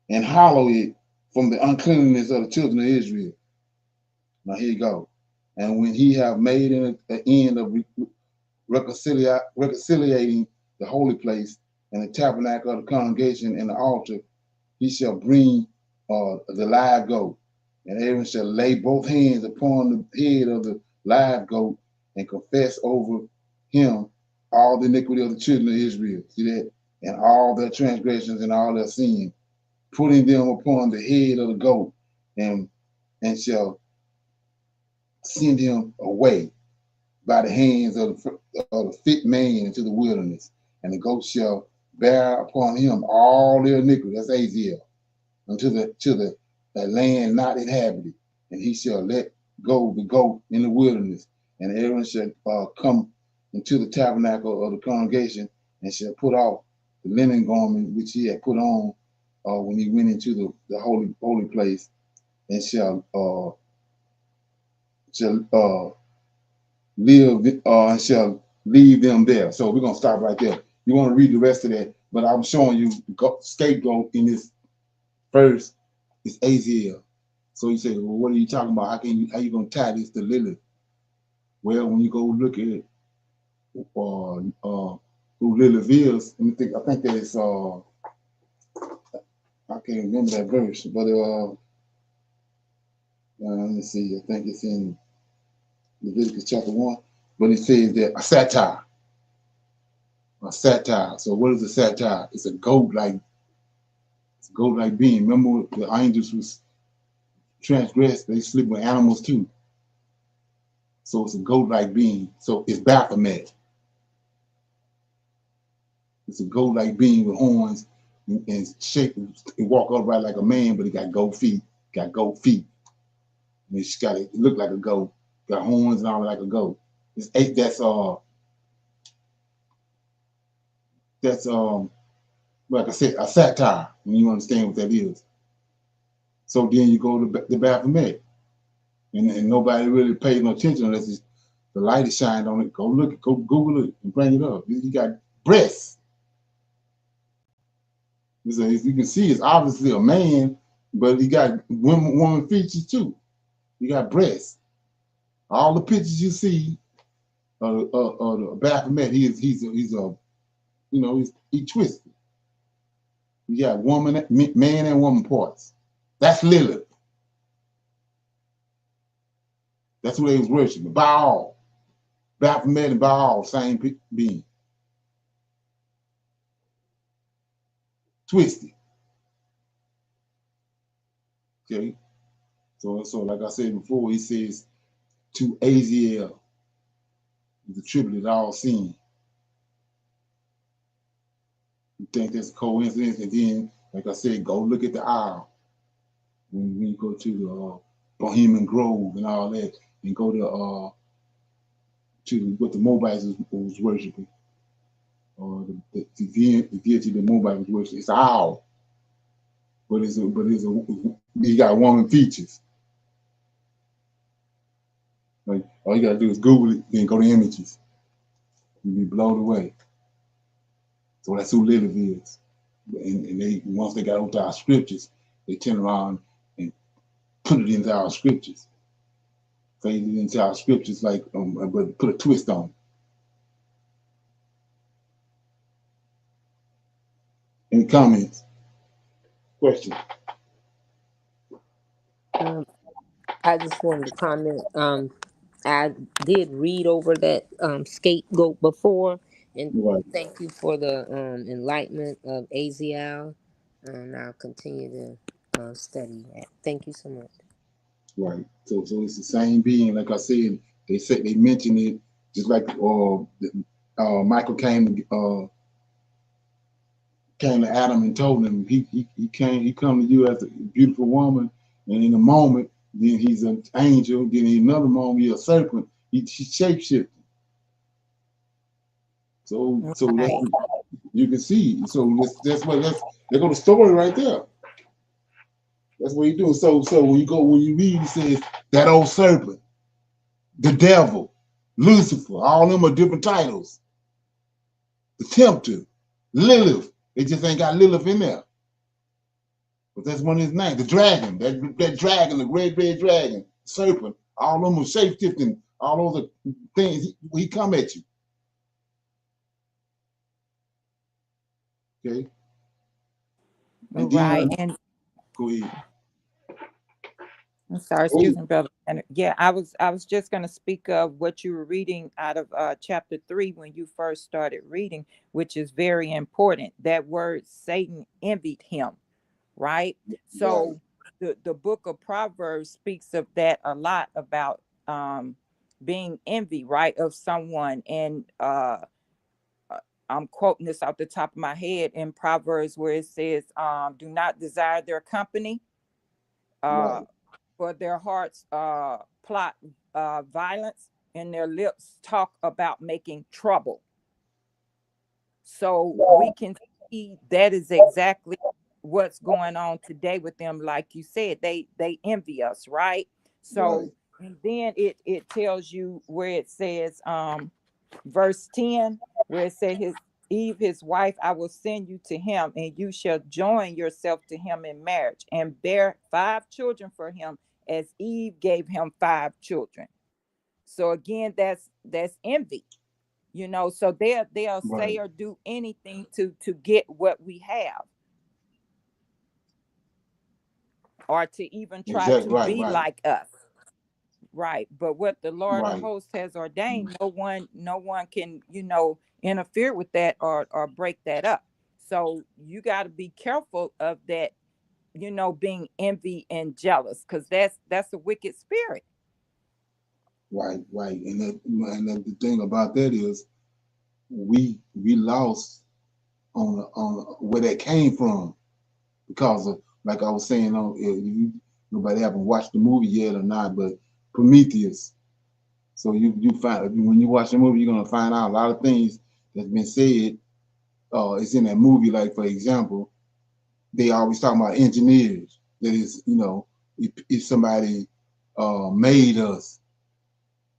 and hallow it from the uncleanness of the children of Israel. Now here you go. And when he have made an end of reconciliating the holy place and the tabernacle of the congregation and the altar, he shall bring the live goat, and Aaron shall lay both hands upon the head of the live goat and confess over him all the iniquity of the children of Israel. See that? And all their transgressions and all their sin, putting them upon the head of the goat, and shall send him away by the hands of the fit man into the wilderness. And the goat shall bear upon him all their iniquity. That's Aziel. Unto the land not inhabited, and he shall let go the goat in the wilderness. And Aaron shall come into the tabernacle of the congregation and shall put off the linen garment which he had put on when he went into the holy place, and shall leave them there. So we're gonna stop right there. You want to read the rest of that, but I'm showing you the scapegoat in this verse is Aziel. So you say, well, what are you talking about? How you gonna tie this to Lilith? Well, when you go look at it, who Lilith is, I think that it's I can't remember that verse, but let me see. I think it's in Leviticus chapter 1, but it says that a satire. A satire. So what is a satire? It's a goat like goat-like being. Remember, the angels was transgressed. They sleep with animals too. So it's a goat-like being. So it's Baphomet. It's a goat-like being with horns and shape. It walk upright like a man, but it got goat feet. Got goat feet. And it's got it look like a goat. Got horns and all like a goat. It's eight. That's like I said, a satire. When you understand what that is. So then you go to the Baphomet, and nobody really pays no attention unless it's, the light is shined on it. Go look, go Google it, and bring it up. You got breasts. So as you can see, it's obviously a man, but he got woman features too. He got breasts. All the pictures you see of the Baphomet, he's a he twisted. You got man and woman parts. That's Lilith. That's who they was worshiping. Baal. Baphomet and Baal, same being. Twisted. Okay. So like I said before, he says to Aziel is attributed all sin. You think that's a coincidence? And then, like I said, go look at the aisle. When you go to the Bohemian Grove and all that, and go to what the Moabites was worshiping, or the deity the Moabites was worshiping. It's an owl, but he got woman features. Like all you gotta do is Google it, then go to images. You'll be blown away. So that's who Lilith is. And they once they got into our scriptures, they turn around and put it into our scriptures. Fade it into our scriptures like but put a twist on it. Any comments? Questions? I just wanted to comment. I did read over that scapegoat before, and Right. thank you for the enlightenment of Aziel, and I'll continue to study that. Thank you so much. Right. So it's the same being. Like I said, they mentioned it just like Michael came to Adam and told him he come to you as a beautiful woman, and in a moment, then he's an angel. Then in another moment, he's a serpent. He's shapeshifting. So Right. you can see. So that's there go the story right there. That's what he doing. So when you read, it says that old serpent, the devil, Lucifer, all them are different titles. The tempter, Lilith. They just ain't got Lilith in there. But that's one of his names. The dragon, that dragon, the red dragon, serpent, all of them are shape-shifting, all those are things. He come at you. Okay? And Right. then, And go ahead. I'm sorry, excuse me, brother. And yeah, I was just going to speak of what you were reading out of chapter 3 when you first started reading, which is very important. That word Satan envied him, right? So the book of Proverbs speaks of that a lot about being envy, right, of someone. And I'm quoting this off the top of my head in Proverbs where it says, do not desire their company. For their hearts plot violence, and their lips talk about making trouble. So we can see that is exactly what's going on today with them. Like you said, they envy us, right? So and then it tells you where it says verse 10, where it said his wife, I will send you to him, and you shall join yourself to him in marriage, and bear 5 children for him, as Eve gave him 5 children. So again, that's envy, so they'll say or do anything to get what we have, or to even try to be like us. Right. But what the Lord of hosts has ordained, no one can, interfere with that or break that up. So you got to be careful of that being envy and jealous, because that's a wicked spirit. Right. And the thing about that is we lost on where that came from because of, like I was saying, nobody haven't watched the movie yet or not, but Prometheus. So you find, when you watch the movie, you're gonna find out a lot of things that's been said. It's in that movie. Like, for example, they always talking about engineers. That is, if somebody made us,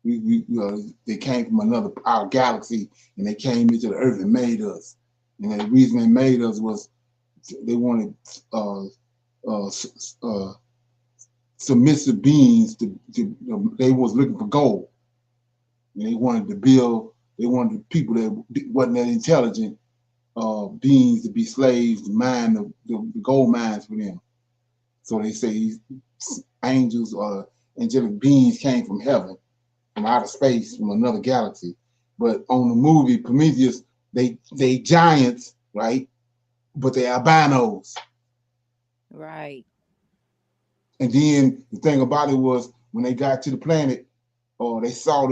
they came from our galaxy, and they came into the Earth and made us. And the reason they made us was they wanted submissive beings they was looking for gold. And they wanted people that wasn't that intelligent beings to be slaves to mine the gold mines for them. So they say angels or angelic beings came from heaven, from outer space, from another galaxy. But on the movie Prometheus, they giants, right? But they albinos. Right. And then the thing about it was, when they got to the planet, they saw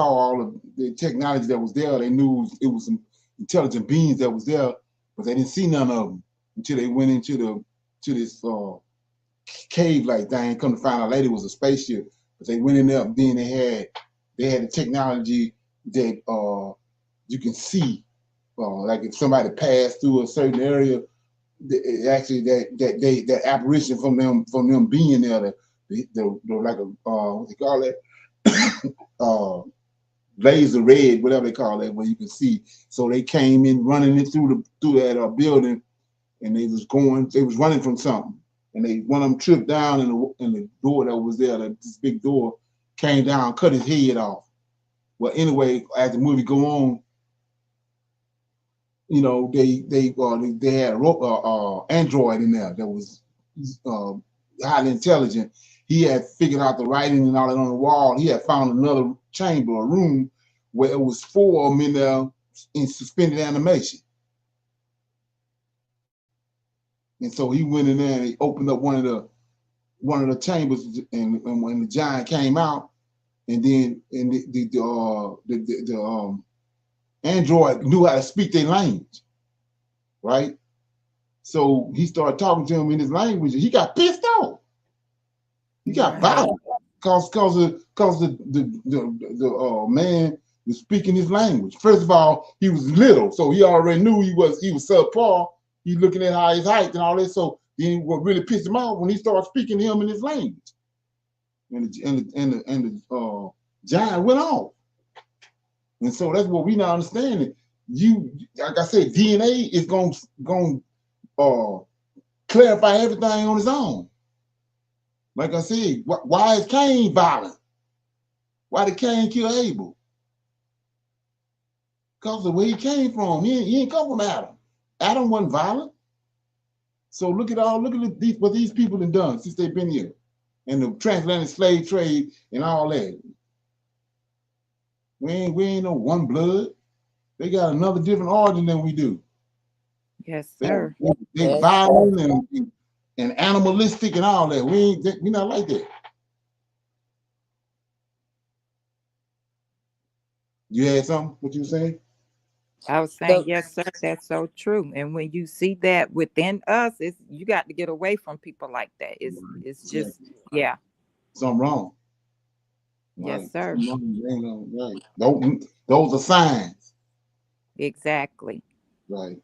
all of the technology that was there. They knew it was some intelligent beings that was there, but they didn't see none of them until they went into this cave-like thing. Come to find out later it was a spaceship. But they went in there, and then they had the technology that you can see. Like if somebody passed through a certain area, actually that apparition from them being there, the like a what they call it, laser red, whatever they call that, where you can see. So they came in running in through that building, and they was running from something, and one of them tripped down, and the door that was there, this big door, came down, cut his head off. Well, anyway, as the movie go on, they had an android in there that was highly intelligent. He had figured out the writing and all that on the wall. He had found another chamber, a room, where it was 4 of them in there in suspended animation. And so he went in there and he opened up one of the chambers, and when the giant came out, and then the android knew how to speak their language, right? So he started talking to him in his language, and he got pissed off. He got violent because the man was speaking his language. First of all, he was little, so he already knew he was subpar. He's looking at how his height and all this. So then what really pissed him off when he started speaking to him in his language, and the giant went off. And so that's what we now understanding. Like I said, DNA is going clarify everything on its own. Like I said, why is Cain violent? Why did Cain kill Abel? Because of where he came from. He ain't come from Adam. Adam wasn't violent. So look at what these people have done since they've been here, and the transatlantic slave trade and all that. We ain't no one blood. They got another different origin than we do. Yes, sir. They violent and animalistic and all that. We not like that. You had something? What you saying? I was saying, yes, sir. That's so true. And when you see that within us, you got to get away from people like that. It's just, yeah. Something wrong. Yes, right. sir. Right. Those are signs. Exactly. Right.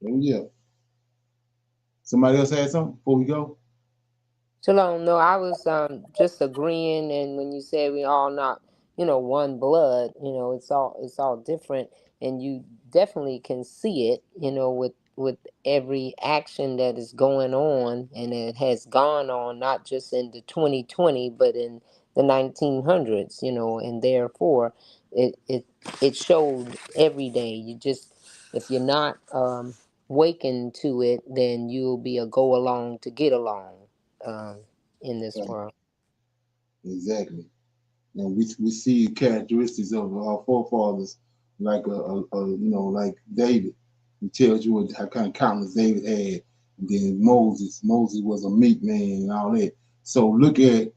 Oh yeah. Somebody else had something before we go? Shalom. No, I was just agreeing, and when you said we all not, one blood, it's all different, and you definitely can see it, with every action that is going on, and it has gone on not just in the 2020, but in the 1900s, and therefore it showed every day. You just, if you're not waking to it, then you'll be a go along to get along. In this world. Exactly. And we see characteristics of our forefathers, like like David. He tells you what kind of countenance David had, And then Moses was a meek man and all that. So look at,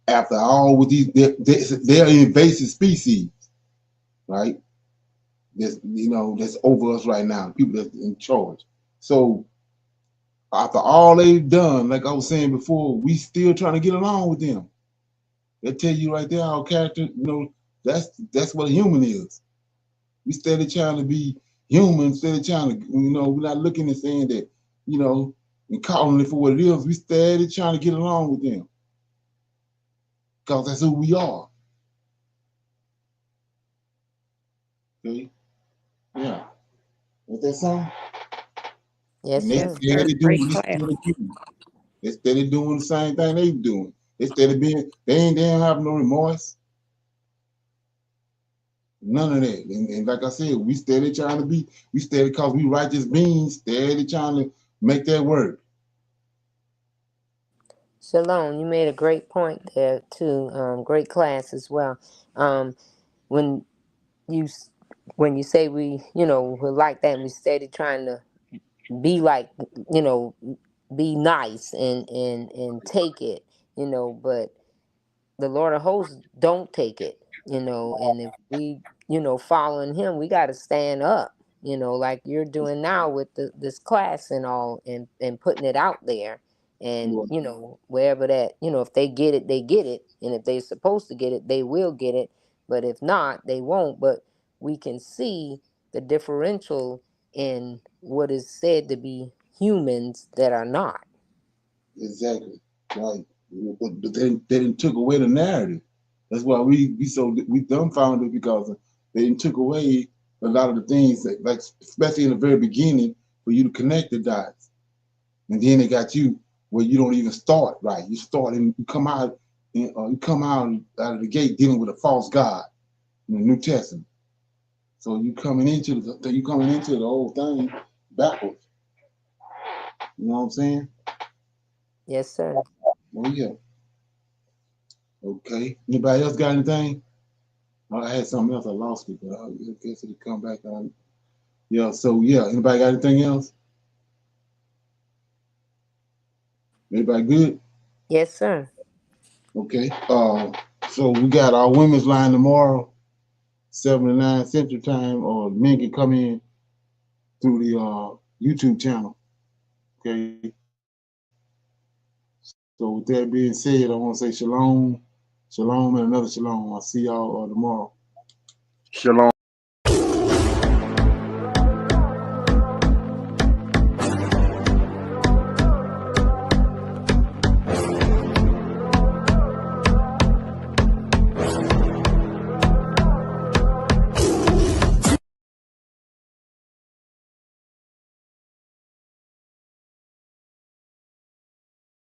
after all with these, they're invasive species, right? That's over us right now, people that's in charge. So after all they've done, like I was saying before, we still trying to get along with them. They tell you right there, our character, that's what a human is. We steady trying to be human, steady trying to, we're not looking and saying that, and calling it for what it is. We steady trying to get along with them because that's who we are. Okay? Yeah. Is that something? Yes, And they sir. steady Great doing this. class. They steady doing the same thing they doing. They don't have no remorse. None of that. And like I said, we steady because we righteous beings, steady trying to make that work. Shalom, you made a great point there too. Great class as well. When you when you say we're like that, and we steady trying to be like, you know, be nice and take it, but the Lord of hosts don't take it, and if we, following him, we got to stand up, like you're doing now with this class and all, and putting it out there. And, wherever that, if they get it, they get it. And if they're supposed to get it, they will get it. But if not, they won't. But we can see the differential in what is said to be humans that are not. Exactly. Right. But they didn't took away the narrative. That's why we dumbfounded, because they didn't took away a lot of the things that, like, especially in the very beginning, for you to connect the dots. And then they got you where you don't even start right. You start and you come out of the gate dealing with a false god in the New Testament. So you coming into the whole thing backwards. You know what I'm saying? Yes, sir. Oh yeah. Okay. Anybody else got anything? I had something else. I lost it, but I guess it'll come back on. Yeah. So yeah. Anybody got anything else? Everybody good? Yes, sir. Okay. So we got our women's line tomorrow, 7 to 9 Central Time, or men can come in through the YouTube channel. Okay. So with that being said, I want to say shalom, shalom, and another shalom. I'll see y'all tomorrow. Shalom.